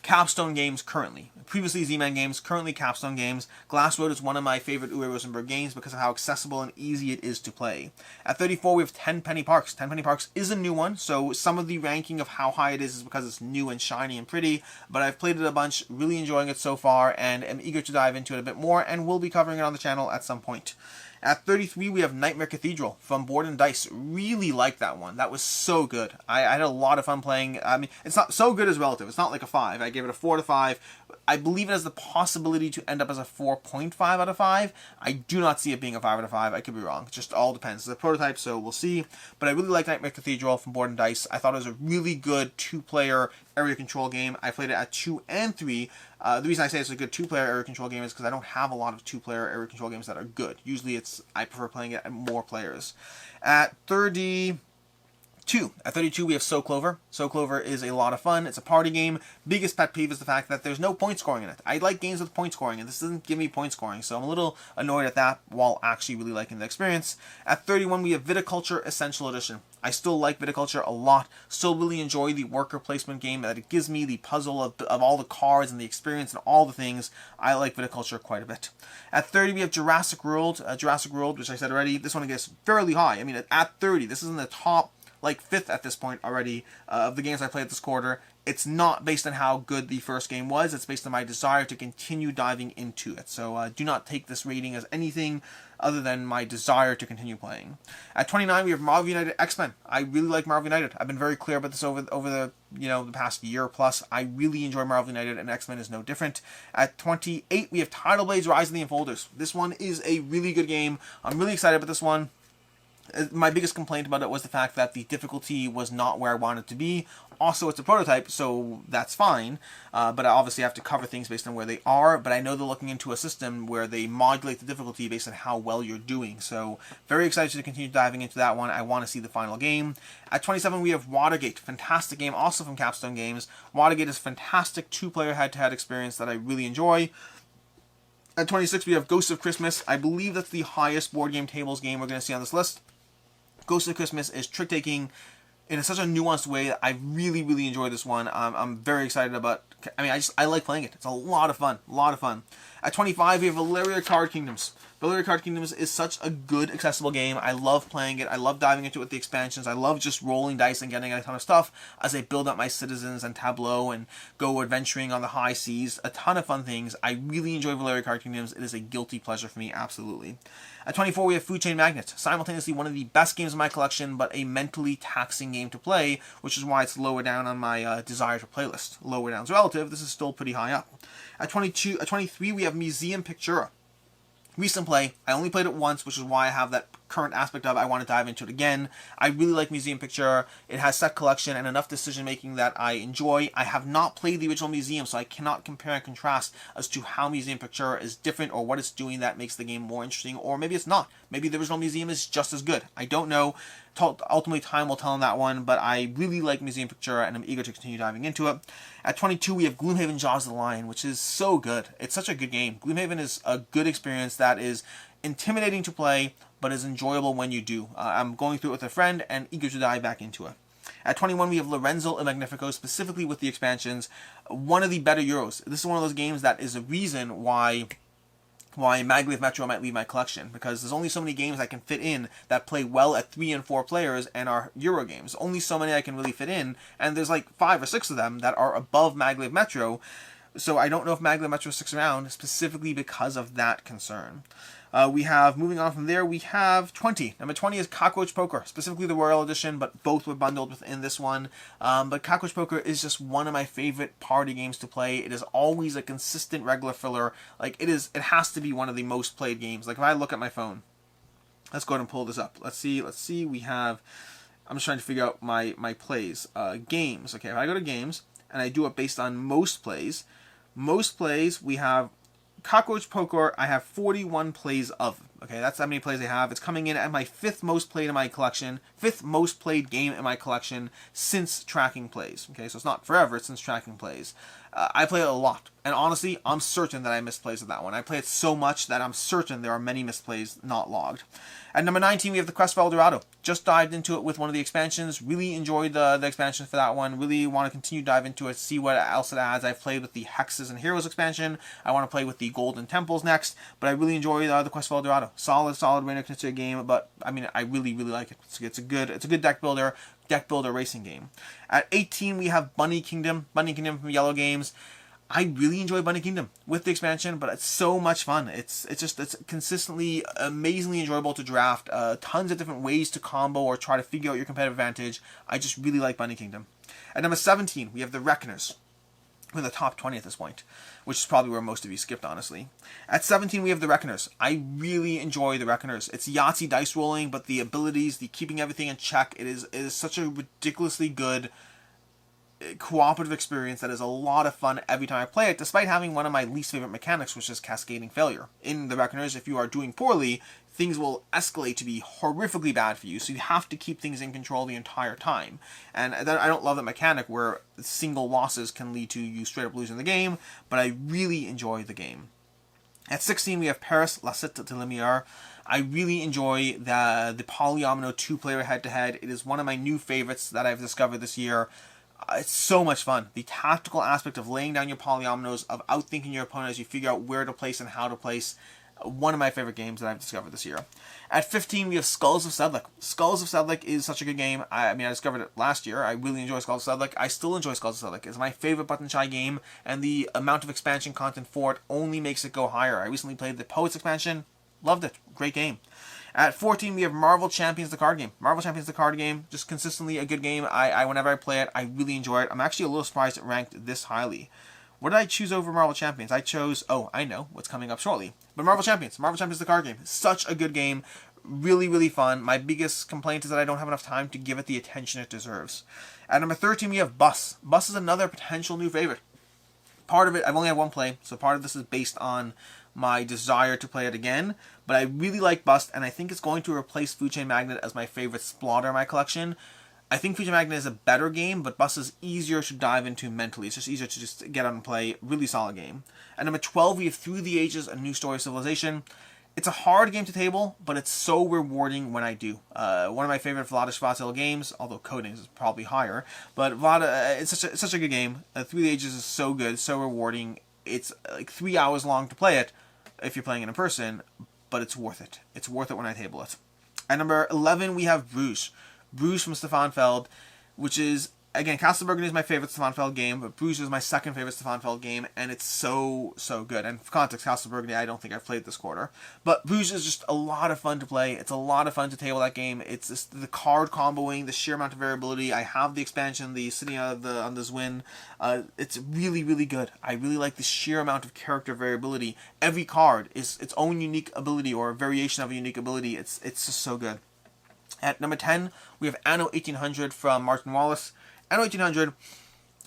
S1: Capstone Games currently. Previously Z-Man Games, currently Capstone Games. Glass Road is one of my favorite Uwe Rosenberg games because of how accessible and easy it is to play. At 34, we have 10 Penny Parks. 10 Penny Parks is a new one, so some of the ranking of how high it is because it's new and shiny and pretty, but I've played it a bunch, really enjoying it so far, and am eager to dive into it a bit more, and will be covering it on the channel at some point. At 33, we have Nightmare Cathedral from Board and Dice. Really like that one. That was so good. I had a lot of fun playing. I mean, it's not so good as relative. It's not like a 5. I gave it a 4 out of 5. I believe it has the possibility to end up as a 4.5 out of 5. I do not see it being a 5 out of 5. I could be wrong. It just all depends. It's a prototype, so we'll see. But I really like Nightmare Cathedral from Board and Dice. I thought it was a really good 2-player area control game. I played it at 2 and 3. The reason I say it's a good 2-player area control game is because I don't have a lot of 2-player area control games that are good. Usually I prefer playing it at more players. At 32, we have So Clover. So Clover is a lot of fun. It's a party game. Biggest pet peeve is the fact that there's no point scoring in it. I like games with point scoring, and this doesn't give me point scoring, so I'm a little annoyed at that while actually really liking the experience. At 31, we have Viticulture Essential Edition. I still like Viticulture a lot. Still really enjoy the worker placement game that it gives me, the puzzle of all the cards and the experience and all the things. I like Viticulture quite a bit. At 30, we have Jurassic World. Jurassic World, which I said already, this one gets fairly high. I mean, at 30, this is in the top, like 5th at this point already of the games I played this quarter. It's not based on how good the first game was. It's based on my desire to continue diving into it. So do not take this rating as anything other than my desire to continue playing. At 29, we have Marvel United X-Men. I really like Marvel United. I've been very clear about this over the the past year plus. I really enjoy Marvel United, and X-Men is no different. At 28, we have Tidal Blades Rise of the Enfolders. This one is a really good game. I'm really excited about this one. My biggest complaint about it was the fact that the difficulty was not where I wanted it to be. Also, it's a prototype, so that's fine, but I obviously have to cover things based on where they are, but I know they're looking into a system where they modulate the difficulty based on how well you're doing, so very excited to continue diving into that one. I want to see the final game. At 27, we have Watergate, fantastic game, also from Capstone Games. Watergate is a fantastic two-player head-to-head experience that I really enjoy. At 26, we have Ghosts of Christmas. I believe that's the highest board game tables game we're going to see on this list. Ghosts of Christmas is trick-taking in such a nuanced way that I really, really enjoy this one. I'm very excited about. I mean, I like playing it. It's a lot of fun. A lot of fun. At 25, we have Valeria Card Kingdoms. Valeria Card Kingdoms is such a good, accessible game. I love playing it. I love diving into it with the expansions. I love just rolling dice and getting a ton of stuff as I build up my citizens and tableau and go adventuring on the high seas. A ton of fun things. I really enjoy Valeria Card Kingdoms. It is a guilty pleasure for me, absolutely. At 24, we have Food Chain Magnate. Simultaneously one of the best games in my collection, but a mentally taxing game to play, which is why it's lower down on my desire to playlist. Lower down is relative. This is still pretty high up. At 23, we have Museum Pictura. Recent play. I only played it once, which is why I have that current aspect of I want to dive into it again. I really like Museum Picture. It has set collection and enough decision making that I enjoy. I have not played the original Museum, so I cannot compare and contrast as to how Museum Picture is different or what it's doing that makes the game more interesting, or maybe it's not. Maybe the original Museum is just as good. I don't know. Ultimately, time will tell on that one, but I really like Museum Picture and I'm eager to continue diving into it. At 22, we have Gloomhaven Jaws of the Lion, which is so good. It's such a good game. Gloomhaven is a good experience that is intimidating to play, but is enjoyable when you do. I'm going through it with a friend and eager to dive back into it. At 21, we have Lorenzo Il Magnifico, specifically with the expansions. One of the better Euros. This is one of those games that is a reason why Maglev Metro might leave my collection, because there's only so many games I can fit in that play well at 3 and 4 players and are Euro games. Only so many I can really fit in, and there's like 5 or 6 of them that are above Maglev Metro, so I don't know if Maglev Metro sticks around specifically because of that concern. Moving on from there, we have 20. Number 20 is Cockroach Poker, specifically the Royal Edition, but both were bundled within this one. But Cockroach Poker is just one of my favorite party games to play. It is always a consistent regular filler. Like, it has to be one of the most played games. Like, if I look at my phone, let's go ahead and pull this up. Let's see, we have, I'm just trying to figure out my plays. Games, okay, if I go to games, and I do it based on most plays, we have Cockroach Poker, I have 41 plays of. Okay, that's how many plays I have. It's coming in at my 5th most played in my collection, 5th most played game in my collection since tracking plays. Okay, so it's not forever, it's since tracking plays. I play it a lot, and honestly, I'm certain that I missed plays with that one. I play it so much that I'm certain there are many missed plays not logged. At number 19, we have the Quest for El Dorado. Just dived into it with one of the expansions. Really enjoyed the expansion for that one. Really want to continue to dive into it, see what else it adds. I've played with the Hexes and Heroes expansion. I want to play with the Golden Temples next, but I really enjoy the Quest for El Dorado. Solid Reign of Knizia game, but I mean, I really like it. It's a good deck builder racing game. At 18, we have Bunny Kingdom from Yellow Games. I really enjoy Bunny Kingdom with the expansion, but it's so much fun. It's consistently amazingly enjoyable to draft. Tons of different ways to combo or try to figure out your competitive advantage. I just really like Bunny Kingdom. At number 17, we have the Reckoners. We're in the top 20 at this point, which is probably where most of you skipped, honestly. At 17, we have the Reckoners. I really enjoy the Reckoners. It's Yahtzee dice rolling, but the abilities, the keeping everything in check, it is such a ridiculously good cooperative experience that is a lot of fun every time I play it, despite having one of my least favorite mechanics, which is cascading failure. In the Reckoners, if you are doing poorly, things will escalate to be horrifically bad for you, so you have to keep things in control the entire time. And I don't love that mechanic where single losses can lead to you straight up losing the game, but I really enjoy the game. At 16, we have Paris, La Cité de Lumière. I really enjoy the Polyomino 2-player head-to-head. It is one of my new favorites that I've discovered this year. It's so much fun. The tactical aspect of laying down your polyominoes, of outthinking your opponent as you figure out where to place and how to place. One of my favorite games that I've discovered this year. At 15, we have Skulls of Sedlec. Skulls of Sedlec is such a good game. I discovered it last year. I really enjoy Skulls of Sedlec. I still enjoy Skulls of Sedlec. It's my favorite button shy game, and the amount of expansion content for it only makes it go higher. I recently played the Poets expansion. Loved it. Great game. At 14, we have Marvel Champions, the card game. Marvel Champions, the card game, just consistently a good game. Whenever I play it, I really enjoy it. I'm actually a little surprised it ranked this highly. What did I choose over Marvel Champions? I chose, I know what's coming up shortly. But Marvel Champions, the card game. Such a good game. Really, really fun. My biggest complaint is that I don't have enough time to give it the attention it deserves. At number 13, we have Bus. Bus is another potential new favorite. Part of it, I've only had one play, so part of this is based on my desire to play it again, but I really like Bust, and I think it's going to replace Food Chain Magnet as my favorite Splendor in my collection. I think Food Chain Magnet is a better game, but Bust is easier to dive into mentally. It's just easier to just get out and play. Really solid game. At number 12, we have Through the Ages, A New Story of Civilization. It's a hard game to table, but it's so rewarding when I do. One of my favorite Vladish Vasil games, although Codings is probably higher, but Vlad, it's such a good game. Through the Ages is so good, so rewarding. It's like 3 hours long to play it if you're playing it in person, but it's worth it. It's worth it when I table it. At number 11, we have Bruges. Bruges from Stefan Feld, which is, again, Castle Burgundy is my favorite Stefan Feld game, but Bruges is my second favorite Stefan Feld game, and it's so good. And for context, Castle Burgundy, I don't think I've played this quarter. But Bruges is just a lot of fun to play. It's a lot of fun to table that game. It's just the card comboing, the sheer amount of variability. I have the expansion, the City on the Zwin. It's really, really good. I really like the sheer amount of character variability. Every card is its own unique ability or a variation of a unique ability. It's just so good. At number 10, we have Anno 1800 from Martin Wallace. Anno 1800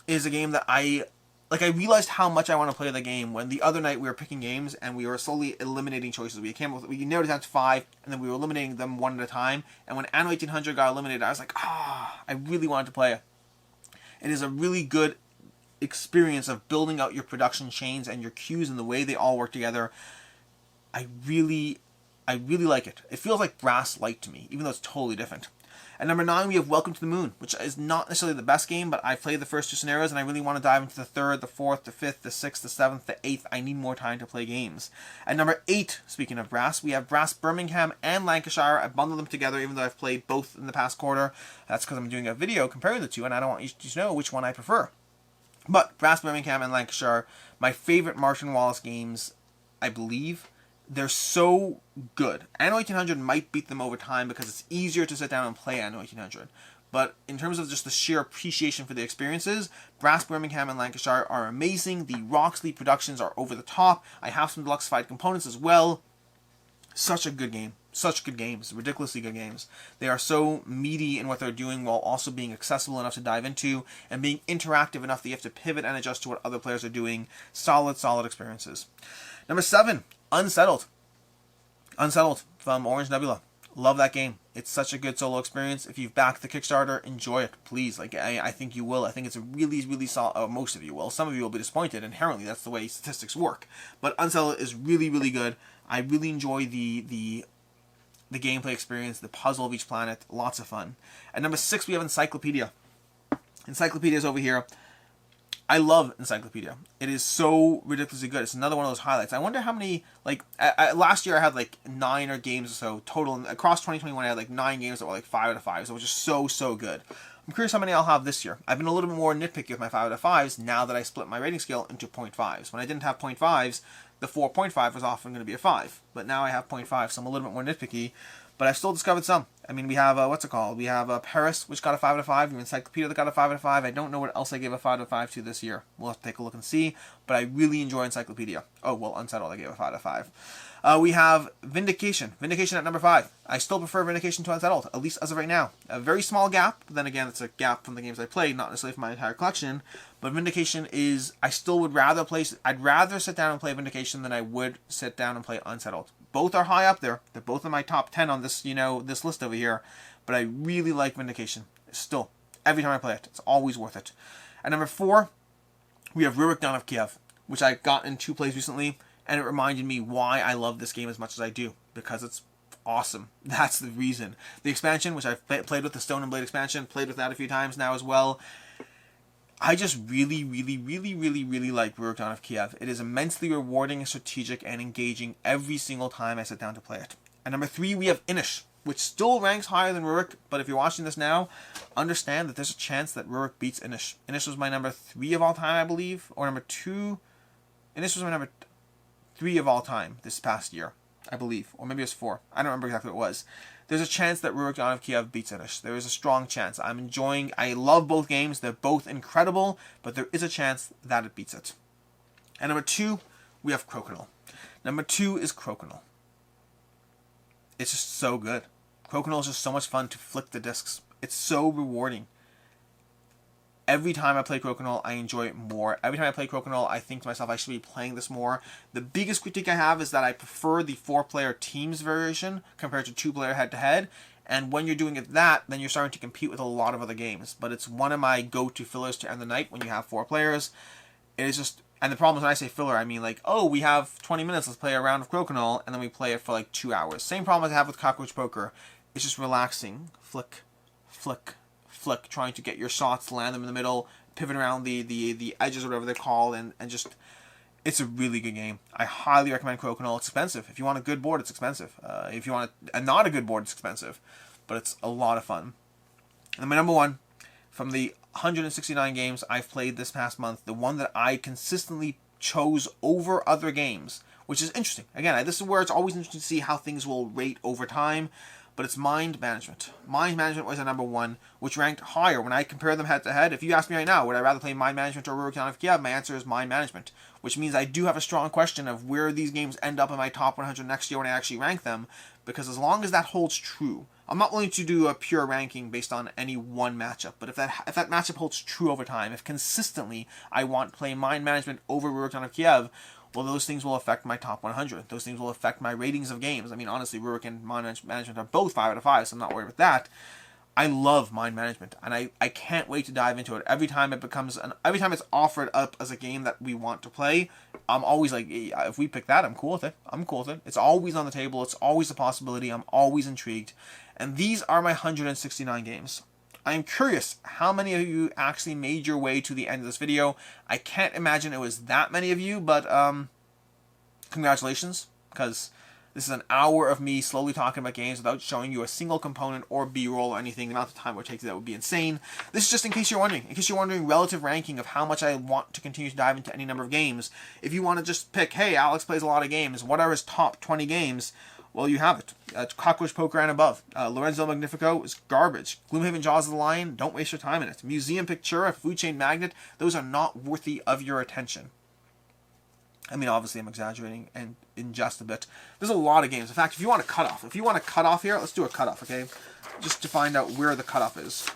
S1: is a game that I realized how much I want to play the game when the other night we were picking games and we were slowly eliminating choices. We narrowed it down to 5, and then we were eliminating them one at a time. And when Anno 1800 got eliminated, I was like, I really wanted to play it. It is a really good experience of building out your production chains and your queues and the way they all work together. I really like it. It feels like Brass Light to me, even though it's totally different. At number 9, we have Welcome to the Moon, which is not necessarily the best game, but I've played the first 2 scenarios, and I really want to dive into the 3rd, the 4th, the 5th, the 6th, the 7th, the 8th. I need more time to play games. At number 8, speaking of Brass, we have Brass Birmingham and Lancashire. I bundled them together, even though I've played both in the past quarter. That's because I'm doing a video comparing the two, and I don't want you to know which one I prefer. But Brass Birmingham and Lancashire, my favorite Martin Wallace games, I believe. They're so good. Anno 1800 might beat them over time because it's easier to sit down and play Anno 1800. But in terms of just the sheer appreciation for the experiences, Brass Birmingham and Lancashire are amazing. The Roxley productions are over the top. I have some deluxified components as well. Such a good game. Such good games. Ridiculously good games. They are so meaty in what they're doing while also being accessible enough to dive into and being interactive enough that you have to pivot and adjust to what other players are doing. Solid experiences. Number 7. Unsettled. Unsettled from Orange Nebula. Love that game. It's such a good solo experience. If you've backed the Kickstarter, enjoy it, please. I think you will. I think it's a really solid. Most of you will. Some of you will be disappointed. Inherently, that's the way statistics work. But Unsettled is really good. I really enjoy the gameplay experience, the puzzle of each planet. Lots of fun. At number 6, we have Encyclopedia. Encyclopedia is over here. I love Encyclopedia. It is so ridiculously good. It's another one of those highlights. I wonder how many, last year I had 9 or games or so total. Across 2021 I had 9 games that were 5 out of 5. So it was just so good. I'm curious how many I'll have this year. I've been a little bit more nitpicky with my 5 out of 5s now that I split my rating scale into 0.5s. When I didn't have 0.5s, the 4.5 was often going to be a 5. But now I have 0.5, so I'm a little bit more nitpicky. But I've still discovered some. I mean, we have, We have Paris, which got a 5 out of 5. We have Encyclopedia that got a 5 out of 5. I don't know what else I gave a 5 out of 5 to this year. We'll have to take a look and see. But I really enjoy Encyclopedia. Oh, well, Unsettled I gave a 5 out of 5. We have Vindication. Vindication at number 5. I still prefer Vindication to Unsettled, at least as of right now. A very small gap. But then again, it's a gap from the games I played, not necessarily from my entire collection. But Vindication is, I still would rather play, I'd rather sit down and play Vindication than I would sit down and play Unsettled. Both are high up there. They're both in my top 10 on this, this list over here. But I really like Vindication. Still, every time I play it, it's always worth it. At number 4, we have Rurik Dawn of Kiev, which I got in 2 plays recently, and it reminded me why I love this game as much as I do. Because it's awesome. That's the reason. The expansion, which I've played with, the Stone and Blade expansion, played with that a few times now as well. I just really like Rurik Dawn of Kiev. It is immensely rewarding, strategic, and engaging every single time I sit down to play it. At number 3, we have Inish, which still ranks higher than Rurik, but if you're watching this now, understand that there's a chance that Rurik beats Inish. Inish was my number 3 of all time, I believe, or number 2. Inish was my number 3 of all time this past year, I believe, or maybe it was 4. I don't remember exactly what it was. There's a chance that Rurik Dawn of Kiev beats Inish. There is a strong chance. I love both games. They're both incredible, but there is a chance that it beats it. At number 2, we have Crokinole. Number 2 is Crokinole. it's just so good. Crokinole is just so much fun to flick the discs. It's so rewarding. Every time I play Crokinole, I enjoy it more. Every time I play Crokinole, I think to myself, I should be playing this more. The biggest critique I have is that I prefer the 4-player teams variation compared to 2-player head-to-head. And when you're doing it that, then you're starting to compete with a lot of other games. But it's one of my go-to fillers to end the night when you have 4 players. It is just... And the problem is when I say filler, I mean like, oh, we have 20 minutes, let's play a round of Crokinole, and then we play it for like 2 hours. Same problem as I have with Cockroach Poker. It's just relaxing. Flick, flick, flick, trying to get your shots, land them in the middle, pivot around the edges or whatever they're called, and just, it's a really good game. I highly recommend Crokinole. It's expensive. If you want a good board, it's expensive. If you want not a good board, it's expensive. But it's a lot of fun. And my number one, from the 169 games I've played this past month, the one that I consistently chose over other games, which is interesting. Again, this is where it's always interesting to see how things will rate over time. But it's Mind Management. Mind Management was a number one, which ranked higher when I compare them head to head. If you ask me right now, would I rather play Mind Management or Rurik of Kiev? My answer is Mind Management, which means I do have a strong question of where these games end up in my top 100 next year when I actually rank them, because as long as that holds true, I'm not willing to do a pure ranking based on any one matchup, but if that matchup holds true over time, if consistently I want to play Mind Management over Rurik of Kiev, well, those things will affect my top 100. Those things will affect my ratings of games. I mean, honestly, Rurik and Mind Management are both 5 out of 5, so I'm not worried with that. I love Mind Management, and I can't wait to dive into it. Every time it's offered up as a game that we want to play, I'm always like, yeah, if we pick that, I'm cool with it. I'm cool with it. It's always on the table. It's always a possibility. I'm always intrigued. And these are my 169 games. I'm curious how many of you actually made your way to the end of this video. I can't imagine it was that many of you, but congratulations, because this is an hour of me slowly talking about games without showing you a single component or B-roll or anything. The amount of time it would take that would be insane. This is just in case you're wondering. In case you're wondering, relative ranking of how much I want to continue to dive into any number of games. If you want to just pick, hey, Alex plays a lot of games, what are his top 20 games? Well, you have it. Cockroach Poker and above. Lorenzo Magnifico is garbage. Gloomhaven Jaws of the Lion, don't waste your time in it. Museum Pictura, Food Chain Magnet, those are not worthy of your attention. I mean, obviously I'm exaggerating and in just a bit. There's a lot of games. In fact, if you want a cutoff here, let's do a cutoff, okay? Just to find out where the cutoff is.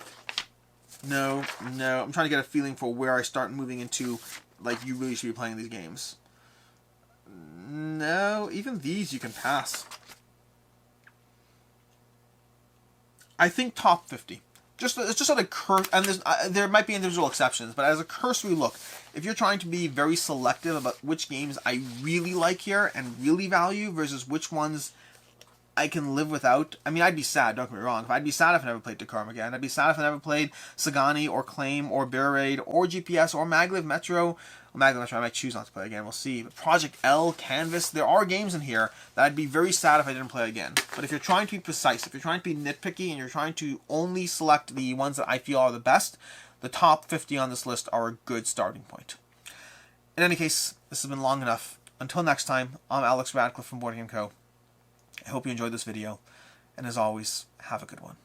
S1: No, I'm trying to get a feeling for where I start moving into, like, you really should be playing these games. No, even these you can pass. I think top 50. It's just at a curse, and there might be individual exceptions, but as a cursory look, if you're trying to be very selective about which games I really like here and really value versus which ones I can live without. I mean, I'd be sad, don't get me wrong. I'd be sad if I never played Decorum again. I'd be sad if I never played Sagani or Claim or Bear Raid or GPS or Maglev Metro. Maglev Metro I might choose not to play again, we'll see. But Project L, Canvas, there are games in here that I'd be very sad if I didn't play again. But if you're trying to be precise, if you're trying to be nitpicky and you're trying to only select the ones that I feel are the best, the top 50 on this list are a good starting point. In any case, this has been long enough. Until next time, I'm Alex Radcliffe from Board Game Co. I hope you enjoyed this video, and as always, have a good one.